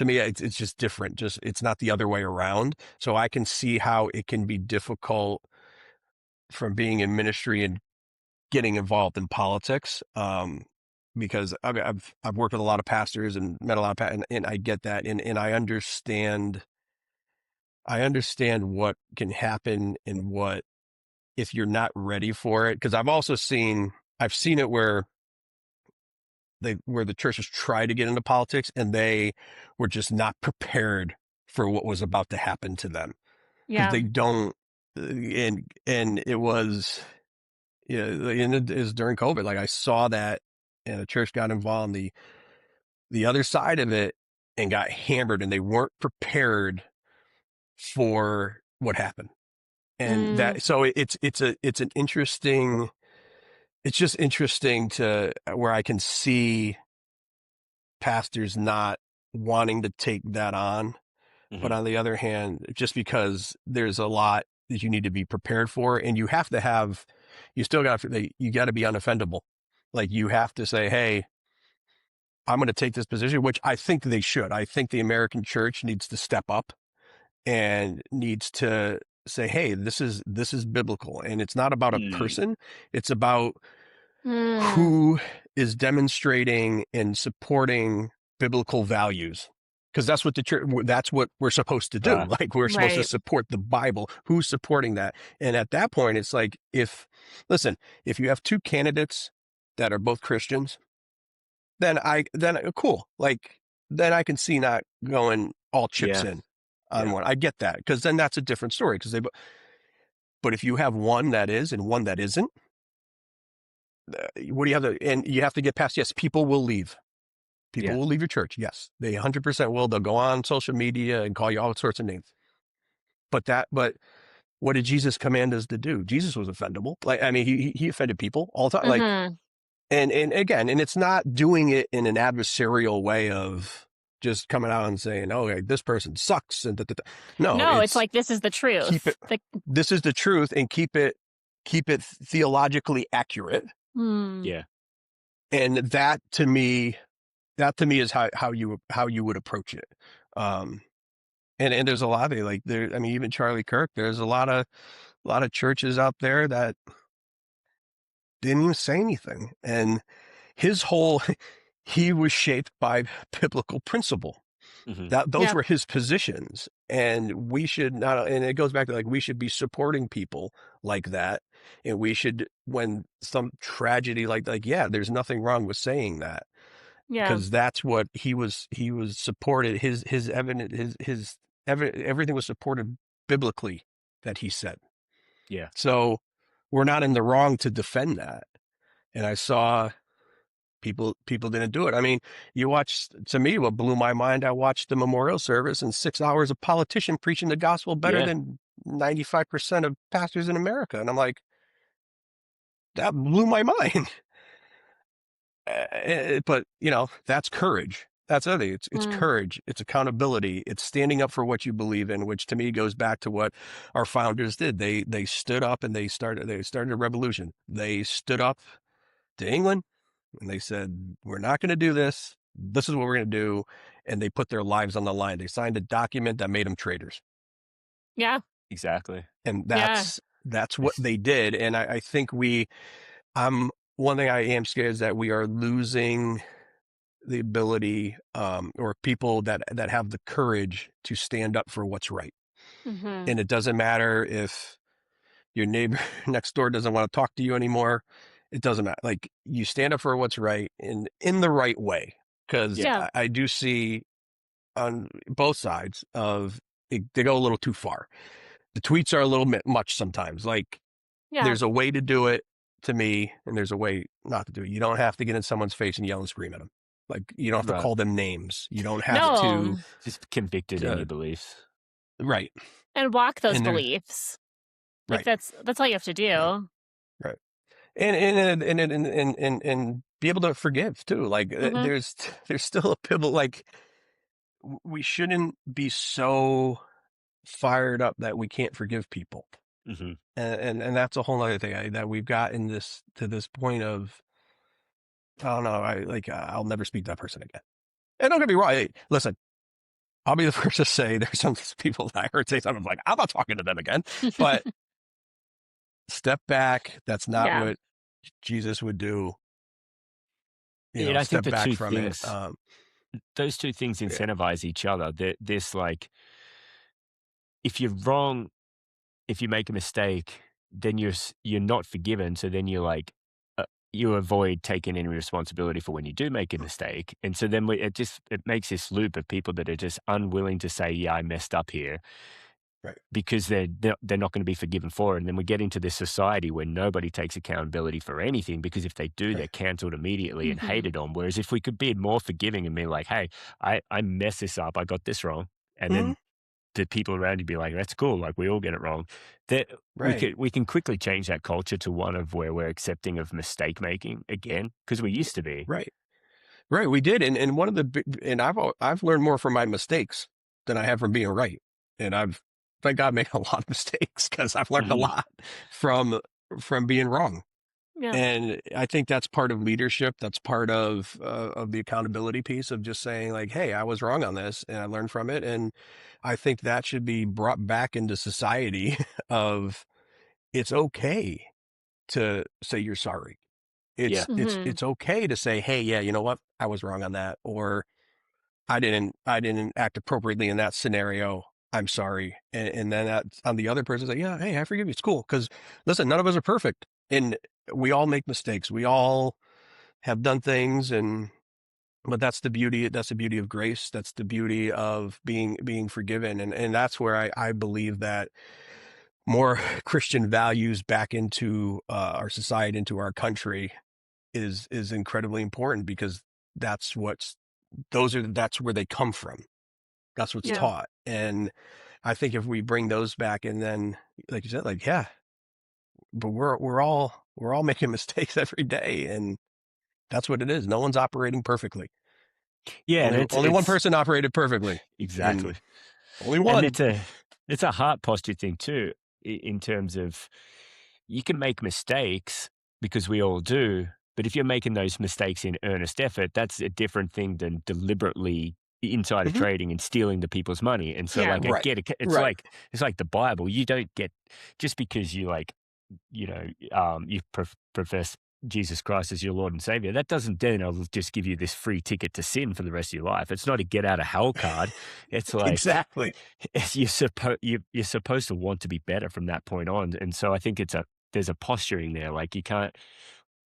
S1: me, it's just different. It's not the other way around. So I can see how it can be difficult from being in ministry and getting involved in politics. Because I've worked with a lot of pastors and met a lot of and I get that, and I understand what can happen, and what, if you're not ready for it. Because I've seen it where the churches try to get into politics and they were just not prepared for what was about to happen to them, because
S3: Yeah.
S1: they don't, and it was, and it is during COVID. Like I saw that, and a church got involved in the other side of it and got hammered, and they weren't prepared for what happened. And
S3: Mm.
S1: that, so it's an interesting, it's just interesting to where I can see pastors not wanting to take that on. But on the other hand, just because there's a lot that you need to be prepared for, and you have to have, you still got to, you got to be unoffendable. Like you have to say, hey, I'm going to take this position, which I think they should. I think the American church needs to step up and needs to say, hey, this is biblical. And it's not about a
S2: Mm.
S1: person. It's about
S3: Mm,
S1: who is demonstrating and supporting biblical values. Because that's what the church, that's what we're supposed to do.
S2: Right.
S1: Like we're supposed to
S3: right.
S1: support the Bible. Who's supporting that? And at that point, it's like, listen, if you have two candidates that are both Christians, then cool. Like, then I can see not going all chips
S2: Yeah.
S1: in on
S2: Yeah.
S1: one. I get that. Because then that's a different story. But if you have one that is and one that isn't, what do you have to, and you have to get past, yes, people will leave. People
S2: Yeah.
S1: will leave your church. Yes, they 100% will. They'll go on social media and call you all sorts of names. But what did Jesus command us to do? Jesus was offendable. Like, I mean, he offended people all the time. Like,
S3: Hmm.
S1: and again, and it's not doing it in an adversarial way of just coming out and saying, "Oh, okay, this person sucks," and no,
S3: No, it's
S1: it's
S3: like this is the
S1: keep
S3: truth.
S1: it. This is the truth, and keep it theologically accurate.
S3: Hmm.
S2: Yeah.
S1: And that to me is how you would approach it. Um, and there's a lot of it, like there. I mean, even Charlie Kirk. There's a lot of churches out there that didn't even say anything, and his whole he was shaped by biblical principle.
S2: Hmm.
S1: Those
S3: Yep.
S1: were his positions, and we should not. And it goes back to like we should be supporting people like that, and we should when some tragedy like yeah, there's nothing wrong with saying that
S3: Yeah.
S1: because that's what he was supported his evidence everything was supported biblically that he said.
S2: Yeah.
S1: So we're not in the wrong to defend that. And I saw people didn't do it. I mean, you watch to me what blew my mind. I watched the memorial service and 6 hours of politician preaching the gospel better
S2: Yeah.
S1: than 95% of pastors in America, and I'm like, that blew my mind. But that's courage. That's the other thing. It's
S3: Mm.
S1: courage. It's accountability. It's standing up for what you believe in, which to me goes back to what our founders did. They stood up and they started a revolution. They stood up to England and they said, "We're not going to do this. This is what we're going to do." And they put their lives on the line. They signed a document that made them traitors,
S3: Yeah.
S2: Exactly.
S1: and
S3: Yeah.
S1: that's what they did. And I think I'm one thing I am scared is that we are losing the ability or people that have the courage to stand up for what's right.
S3: Hmm.
S1: And it doesn't matter if your neighbor next door doesn't want to talk to you anymore. It doesn't matter. Like you stand up for what's right in the right way. Because
S2: Yeah.
S3: Yeah.
S1: I do see on both sides of they go a little too far. The tweets are a little bit much sometimes. Like
S3: Yeah.
S1: there's a way to do it to me, and there's a way not to do it. You don't have to get in someone's face and yell and scream at them. Like you don't have to
S2: Right.
S1: call them names. You don't have
S3: No.
S2: Just convicted in
S1: to
S2: your beliefs.
S1: right.
S3: And walk those
S1: And there's
S3: beliefs. Like
S1: right,
S3: that's all you have to
S1: right,
S3: do.
S1: right. And be able to forgive too. Like
S3: Hmm.
S1: there's still a pibble. Like we shouldn't be so fired up that we can't forgive people.
S2: Hmm.
S1: And that's a whole other thing that we've gotten to this point of I don't know. I'll never speak to that person again. And don't get me wrong. Hey, listen, I'll be the first to say there's some people that I heard say something like, I'm not talking to them again. But step back. That's not
S3: Yeah.
S1: what Jesus would do.
S2: And I think
S1: Step
S2: the
S1: back
S2: two
S1: from it.
S2: things, those two things
S1: Yeah,
S2: incentivize each other. This like, if you're wrong, if you make a mistake, then you're not forgiven. So then you're like, you avoid taking any responsibility for when you do make a mistake, and so then it makes this loop of people that are just unwilling to say, "Yeah, I messed up here,"
S1: right.
S2: because they're not going to be forgiven for it. And then we get into this society where nobody takes accountability for anything because if they do,
S1: Right.
S2: they're cancelled immediately and
S3: Hmm.
S2: hated on. Whereas if we could be more forgiving and be like, "Hey, I messed this up. I got this wrong," and
S1: Mhm.
S2: then the people around you be like, "That's cool. Like we all get it wrong." That
S1: Right.
S2: we can quickly change that culture to one of where we're accepting of mistake making again because we used to be.
S1: Right. Right. We did. And one of the big, and I've learned more from my mistakes than I have from being right. And I've, thank God, made a lot of mistakes because I've learned a
S2: Mhm.
S1: lot from being wrong.
S3: Yeah.
S1: And I think that's part of leadership. That's part of the accountability piece of just saying like, "Hey, I was wrong on this, and I learned from it." And I think that should be brought back into society of it's okay to say you're sorry.
S2: Yeah.
S3: Mhm.
S1: It's okay to say, "Hey, yeah, you know what? I was wrong on that," or I didn't act appropriately in that scenario. I'm sorry." And then that on the other person say, "Yeah, hey, I forgive you. It's cool." Because listen, none of us are perfect, and we all make mistakes. We all have done things, and but that's the beauty. That's the beauty of grace. That's the beauty of being forgiven, and that's where I believe that more Christian values back into our society, into our country, is incredibly important because that's what's that's where they come from. That's what's
S3: Yeah.
S1: taught. And I think if we bring those back and then, like you said, like, yeah, but we're all making mistakes every day. And that's what it is. No one's operating perfectly.
S2: Yeah, and
S1: Only one person operated perfectly
S2: exactly.
S1: and only
S2: And
S1: one.
S2: it's a heart posture thing too, in terms of you can make mistakes because we all do, but if you're making those mistakes in earnest effort, that's a different thing than deliberately insider
S1: Mhm.
S2: trading and stealing the people's money. And so,
S3: Yeah.
S2: like, I
S1: Right.
S2: get it.
S1: Right.
S2: It's like the Bible. You don't get just because you like you know, you profess Jesus Christ as your Lord and Savior, that doesn't then just give you this free ticket to sin for the rest of your life. It's not a get out of hell card. It's like
S1: Exactly.
S2: you're supposed to want to be better from that point on. And so I think there's a posturing there. Like you can't.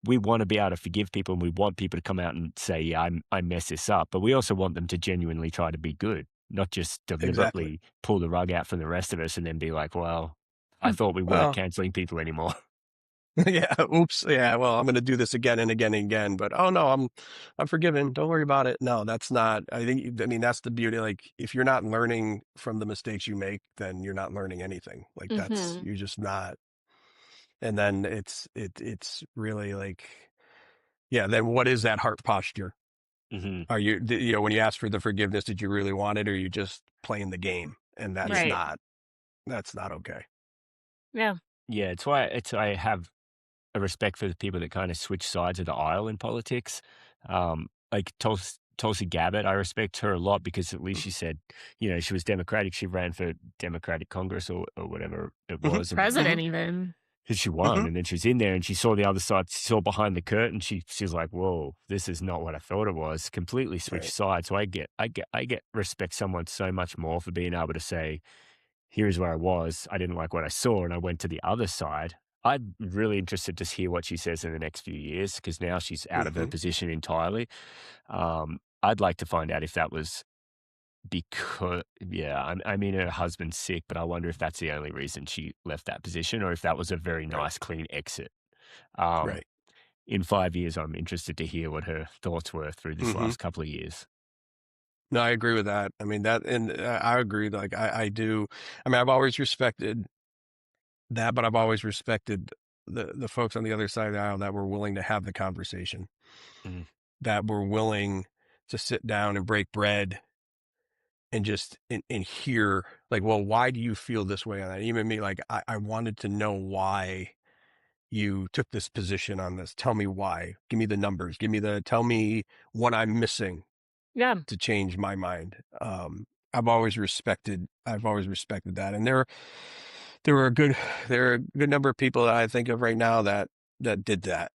S2: We want to be able to forgive people, and we want people to come out and say, "Yeah, I messed this up," but we also want them to genuinely try to be good, not just
S1: Exactly.
S2: deliberately pull the rug out from the rest of us and then be like, "Well, I
S3: Hmm.
S2: thought we weren't
S1: Well,
S2: canceling people anymore."
S1: yeah. Oops. Yeah. Well, I'm going to do this again and again and again, but oh no, I'm forgiven. Don't worry about it. No, that's not, I mean, that's the beauty. Like if you're not learning from the mistakes you make, then you're not learning anything. Like that's,
S3: Mhm.
S1: you're just not. And then it's really like, yeah, then what is that heart posture?
S2: Mhm.
S1: Are you, you know, when you ask for the forgiveness, did you really want it or are you just playing the game? And
S2: Yeah.
S3: Right.
S1: that's not okay.
S3: Yeah.
S2: Yeah, it's why I have a respect for the people that kind of switch sides of the aisle in politics. Like Tulsi Gabbard, I respect her a lot because at least she said, she was Democratic. She ran for Democratic Congress or whatever it
S1: Hmm.
S2: was, and
S1: Hmm.
S3: President even.
S2: she won.
S1: Hmm.
S2: And then she was in there and she saw the other side. She saw behind the curtain. She's like, "Whoa, this is not what I thought it was." Completely switched
S1: Right.
S2: sides. So I get respect someone so much more for being able to say, here's where I was. I didn't like what I saw, and I went to the other side. I'm really interested to hear what she said in the next few years because now she's out of her
S1: Hmm.
S2: position entirely. I'd like to find out if that was because, yeah, I mean, her husband's sick, but I wonder if that's the only reason she left that position or if that was a very
S1: Right.
S2: nice, clean exit. Um,
S1: Right.
S2: in 5 years, I'm interested to hear what her thoughts were through this
S1: Hmm.
S2: last couple of years.
S1: No, I agree with that. I mean that, and I agree. Like I do. I mean, I've always respected that, but I've always respected the folks on the other side of the aisle that were willing to have the conversation,
S2: Mm,
S1: that were willing to sit down and break bread and just and hear like, well, why do you feel this way on that? Even me, like I wanted to know why you took this position on this. Tell me why. Give me the numbers. Tell me what I'm missing
S3: Yeah.
S1: to change my mind. I've always respected that. And there were a good, there are a good number of people that I think of right now that did that.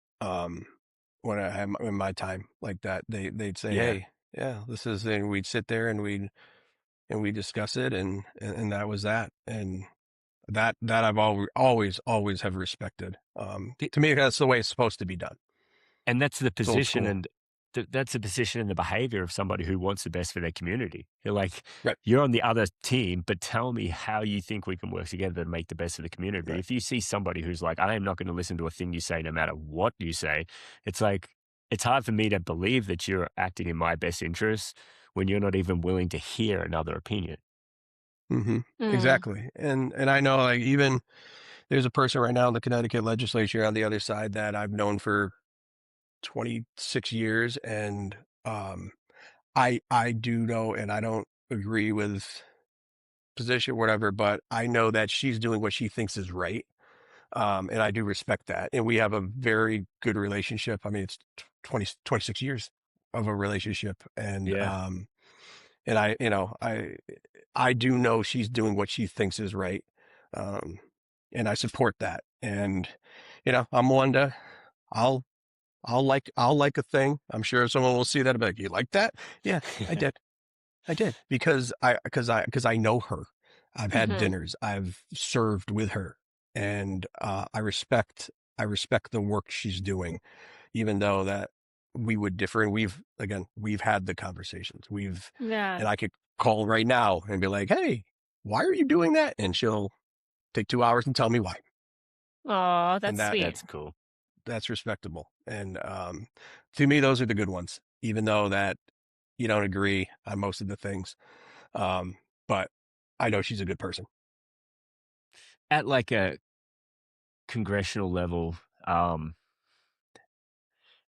S1: When I had in my time like that, they'd say,
S2: yeah.
S1: "Hey, yeah, this is," and we'd sit there and we discuss it, and that was that. And that I've always have respected. To me, that's the way it's supposed to be done.
S2: And that's the
S1: It's old
S2: position
S1: school,
S2: and that's the position and the behavior of somebody who wants the best for their community. You're like,
S1: right?
S2: you're on the other team, but tell me how you think we can work together to make the best of the community. But
S1: Right.
S2: if you see somebody who's like, I am not going to listen to a thing you say, no matter what you say, it's like, it's hard for me to believe that you're acting in my best interests when you're not even willing to hear another opinion.
S1: Hmm.
S3: Mm.
S1: Exactly. And I know like even there's a person right now in the Connecticut legislature on the other side that I've known for 26 years, and um, I do know, and I don't agree with. position, whatever, but I know that she's doing what she thinks is right. And I do respect that. And we have a very good relationship. I mean, it's 26 years of a relationship.
S2: Yeah.
S1: And I do know she's doing what she thinks is right. Um, and I support that. And, I'm one to, I'll, I'll like a thing. I'm sure someone will see that and be like, you like that? Yeah, I did. I did because I know her. I've had
S3: Mhm.
S1: dinners. I've served with her, and I respect the work she's doing, even though that we would differ. And we've had the conversations.
S3: Yeah.
S1: And I could call right now and be like, "Hey, why are you doing that?" And she'll take 2 hours and tell me why,
S3: Oh,
S1: and
S3: that's sweet.
S2: That's cool.
S1: that's respectable. And to me, those are the good ones, even though that you don't agree on most of the things. But I know she's a good person.
S2: At like a congressional level,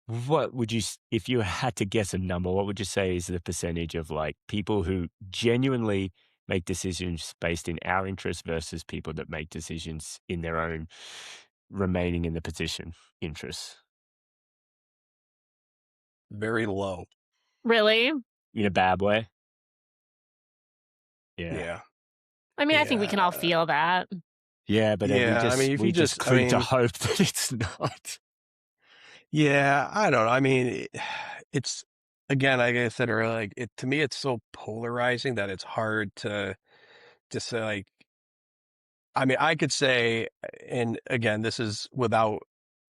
S2: what would you, if you had to guess a number, what would you say is the percentage of like people who genuinely make decisions based in our interest versus people that make decisions in their own remaining in the position interests
S1: Very low.
S3: Really?
S2: in a bad way? Yeah.
S1: Yeah.
S3: I mean, I think we can all
S1: Yeah.
S3: feel that.
S2: Yeah, but
S1: Yeah. I mean, if you
S2: we just
S1: just, I
S2: cling to
S1: mean,
S2: hope that it's not.
S1: yeah, I don't know. I mean, it's, again, like I said earlier, like to me, it's so polarizing that it's hard to say, like, I mean, I could say, and again, this is without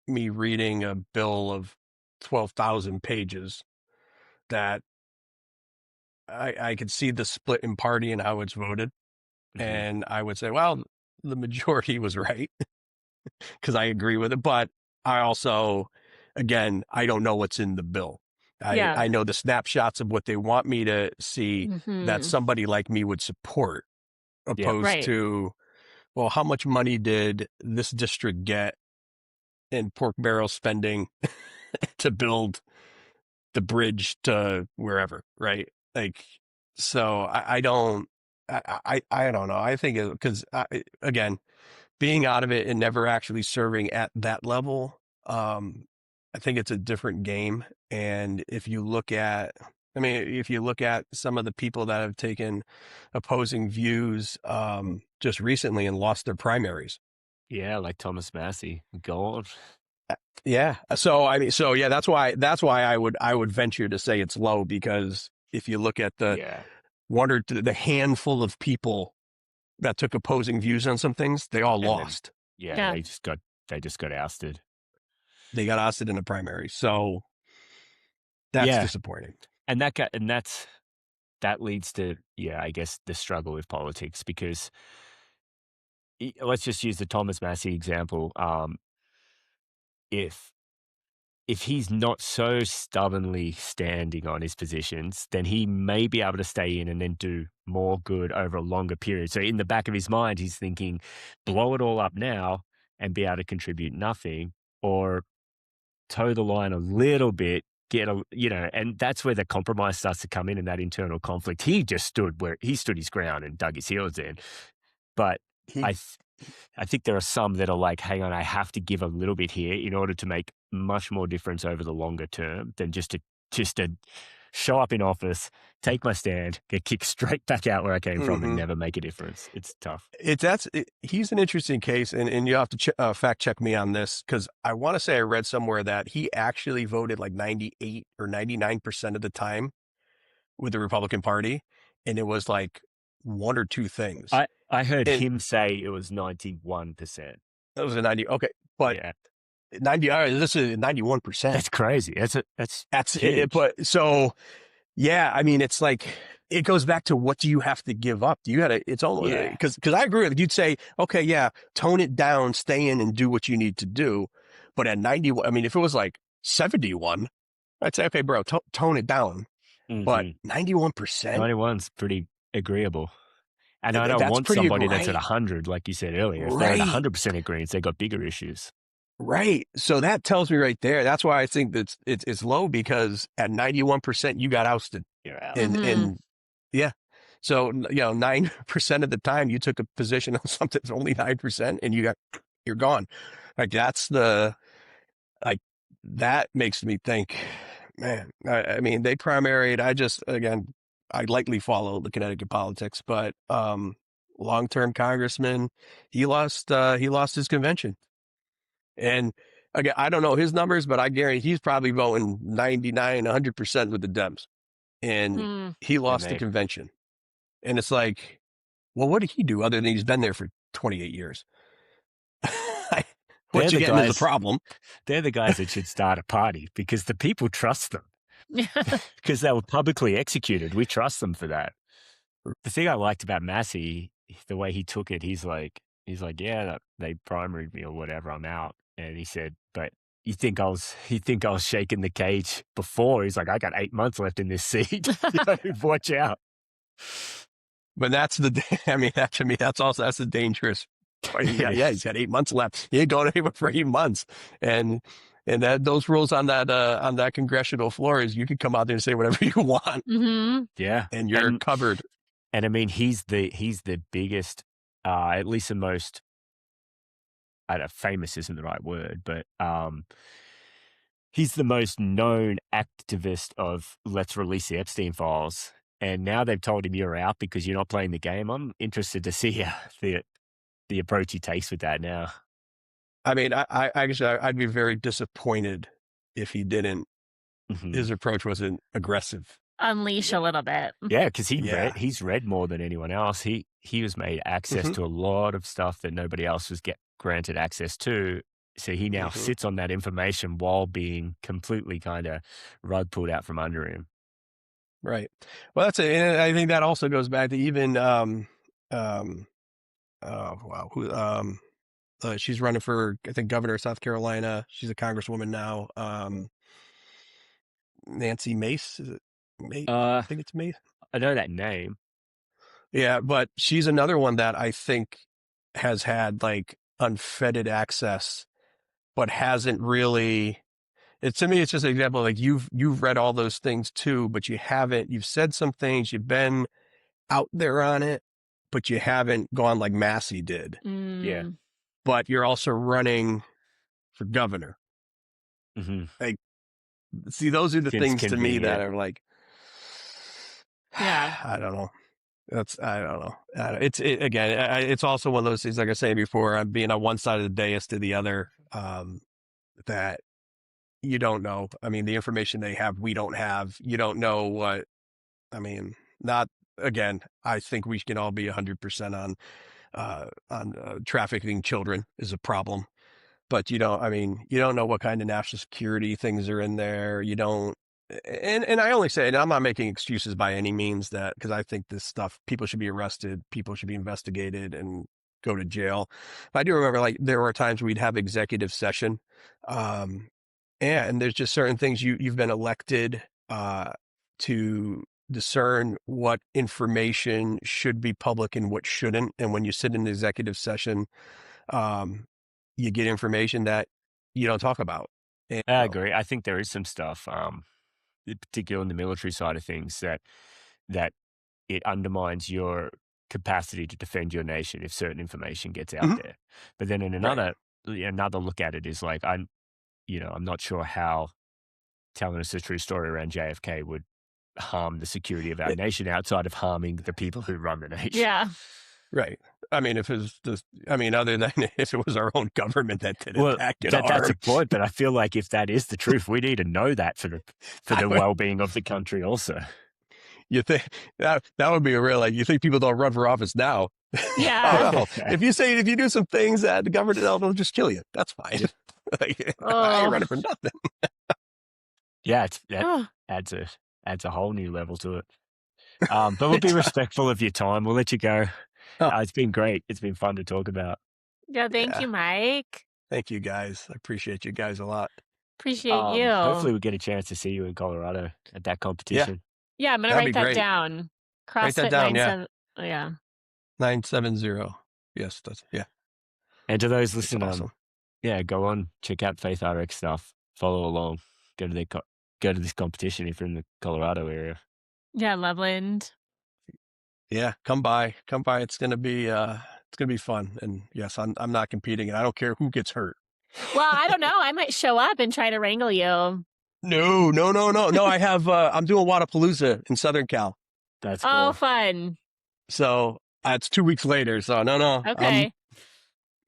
S1: me reading a bill of 12,000 pages, that I could see the split in party and how it's voted.
S2: Mhm.
S1: And I would say, well, the majority was right because I agree with it. But I also, again, I don't know what's in the bill. I
S3: Yeah.
S1: know the snapshots of what they want me to see that
S3: Mhm.
S1: somebody like me would support,
S2: Yeah.
S1: opposed
S3: Right.
S1: to, well, how much money did this district get in pork barrel spending to build the bridge to wherever, right? Like, so I don't, I don't know. I think because again, being out of it and never actually serving at that level, I think it's a different game. And if you look at, I mean, if you look at some of the people that have taken opposing views, just recently and lost their primaries.
S2: Yeah, like Thomas Massey. Go on.
S1: Yeah. So I mean, so yeah, that's why I would venture to say it's low, because if you look at the
S2: Yeah.
S1: the handful of people that took opposing views on some things, they all
S2: And then
S1: lost.
S2: yeah,
S3: Yeah.
S2: they just got ousted.
S1: They got ousted in the primary. So that's
S2: Yeah.
S1: disappointing.
S2: And that leads to, yeah, I guess the struggle with politics because let's just use the Thomas Massey example. If if he's not so stubbornly standing on his positions, then he may be able to stay in and then do more good over a longer period. So in the back of his mind, he's thinking, blow it all up now and be able to contribute nothing, or toe the line a little bit, and that's where the compromise starts to come in and that internal conflict. He just stood his ground and dug his heels in. But I,
S1: He,
S2: th- I think there are some that are like, hang on, I have to give a little bit here in order to make much more difference over the longer term than just to show up in office, take my stand, get kicked straight back out where I came from, and
S1: mm-hmm.
S2: never make a difference. It's tough.
S1: He's an interesting case, and you have to fact check me on this, because I want to say I read somewhere that he actually voted like 98 or 99% of the time with the Republican Party, and it was like one or two things.
S2: I heard
S1: And
S2: him say it was 91%.
S1: that was a 90. Okay, but
S2: Yeah,
S1: 90. This is 91%.
S2: that's crazy. That's
S1: It.
S2: huge.
S1: But so yeah, I mean, it's like it goes back to, what do you have to give up? Do you got to? It's almost
S2: Yeah.
S1: because I agree with you. You'd say, okay, yeah, tone it down, stay in, and do what you need to do. But at 91, I mean, if it was like 71, I'd say, okay, bro, tone it down. But
S2: Hmm.
S1: 91%,
S2: 91's pretty agreeable. And I don't
S1: that's
S2: want
S1: pretty
S2: somebody that's at
S1: right,
S2: 100, like you said earlier. If they're at
S1: right.
S2: 100% agreement, they got bigger issues.
S1: Right. So that tells me right there. That's why I think that it's low, because at 91% you got ousted.
S2: You're out.
S1: And
S3: Mhm.
S1: and yeah. So 9% of the time you took a position on something that's only 9%, and you're gone. Like like that makes me think, man. I mean, they primaried. I lightly follow the Connecticut politics, but long-term congressman, he lost his convention. And again, I don't know his numbers, but I guarantee he's probably voting 99, 100% with the Dems. And
S3: Mm.
S1: he
S2: Yeah,
S1: lost the
S2: mate.
S1: convention. And it's like, well, what did he do other than he's been there for 28 years?
S2: They're
S1: Once
S2: the
S1: again is the
S2: guys.
S1: problem.
S2: They're the guys that should start a party because the people trust them because they were publicly executed. We trust them for that. The thing I liked about Massey, the way he took it, he's like, yeah, they primaried me or whatever. I'm out. And he said, but you think I was shaking the cage before? He's like, I got 8 months left in this seat. Watch out.
S1: But that's I mean, that to me, that's the dangerous part. He's got 8 months left. He ain't going anywhere for 8 months. And those rules on that congressional floor is you can come out there and say whatever you want.
S3: Mm-hmm.
S2: Yeah.
S1: And you're covered.
S2: And I mean, he's the biggest, at least the most, I don't know, famous isn't the right word, but he's the most known activist of let's release the Epstein files. And now they've told him you're out because you're not playing the game. I'm interested to see the approach he takes with that now.
S1: I mean, I'd be very disappointed if he didn't.
S2: Mm-hmm.
S1: His approach wasn't aggressive.
S3: Unleash a little bit.
S2: Yeah, because he's read more than anyone else. He was made access to a lot of stuff that nobody else was granted access to. So he now sits on that information while being completely kind of rug pulled out from under him.
S1: Right. Well, that's it. And I think that also goes back to even she's running for, I think, governor of South Carolina. She's a congresswoman now. Nancy Mace, is it? I think it's Mace.
S2: I know that name.
S1: Yeah, but she's another one that I think has had like unfettered access, but hasn't really. To me, it's just an example. Like you've read all those things too, but you haven't. You've said some things. You've been out there on it, but you haven't gone like Massey did.
S2: Yeah.
S1: But you're also running for governor.
S2: Mm-hmm.
S1: Like, see, those are the things to me that are like,
S3: yeah,
S1: I don't know. I don't know. It's also one of those things, like I said before, I'm being on one side of the dais to the other, that you don't know. I mean, the information they have, we don't have. You don't know what, I mean, I think we can all be 100% on trafficking children is a problem. But you don't know what kind of national security things are in there. You don't, and I only say, and I'm not making excuses by any means because I think this stuff, people should be arrested, people should be investigated and go to jail. But I do remember like there were times we'd have executive session. And there's just certain things you've been elected to discern what information should be public and what shouldn't. And when you sit in the executive session, you get information that you don't talk about. And,
S2: I agree. I think there is some stuff, particularly in the military side of things, that it undermines your capacity to defend your nation if certain information gets out there. But then in another look at it is like, I'm not sure how telling us the true story around JFK would harm the security of our nation outside of harming the people who run the nation.
S3: Yeah.
S1: Right. I mean, other than if it was our own government that did it,
S2: that's a point. But I feel like if that is the truth, we need to know that for the well-being of the country also.
S1: You think that would be a real, like, you think people don't run for office now?
S3: Yeah.
S1: Oh, no. If you do some things that the government will just kill you, that's fine. I ain't running for nothing.
S2: Yeah, that adds a whole new level to it. But we'll be respectful of your time. We'll let you go. It's been great. It's been fun to talk about.
S3: Yeah, thank you, Mike.
S1: Thank you, guys. I appreciate you guys a lot.
S3: Appreciate you.
S2: Hopefully we get a chance to see you in Colorado at that competition.
S3: Yeah, I'm going to write that down. CrossFit
S1: write that down,
S3: 970.
S1: Yes,
S2: And to those listening,
S1: awesome.
S2: Go on, check out Faith RX stuff. Follow along. Go to this competition if you're in the Colorado area.
S3: Yeah, Loveland.
S1: Yeah, come by. Come by. It's gonna be fun. And yes, I'm not competing and I don't care who gets hurt.
S3: Well, I don't know. I might show up and try to wrangle you.
S1: No, no, no, no, no. I'm doing Wadapalooza in Southern Cal.
S2: That's
S3: Oh,
S2: cool.
S3: fun.
S1: So it's 2 weeks later. So no.
S3: Okay.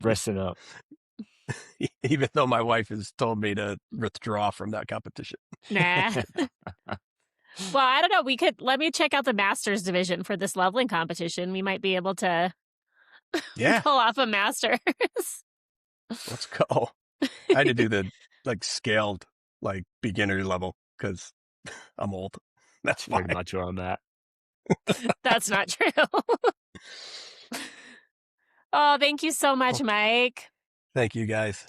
S2: Resting up.
S1: Even though my wife has told me to withdraw from that competition.
S3: Nah. Well, I don't know. Let me check out the Masters division for this leveling competition. We might be able to
S1: Yeah,
S3: pull off a Masters.
S1: let's go. I had to do the scaled beginner level because I'm old. That's
S2: That's pretty
S1: why.
S2: much where I'm at.
S3: That's not true. Oh, thank you so much,
S1: Okay.
S3: Mike.
S1: Thank you guys.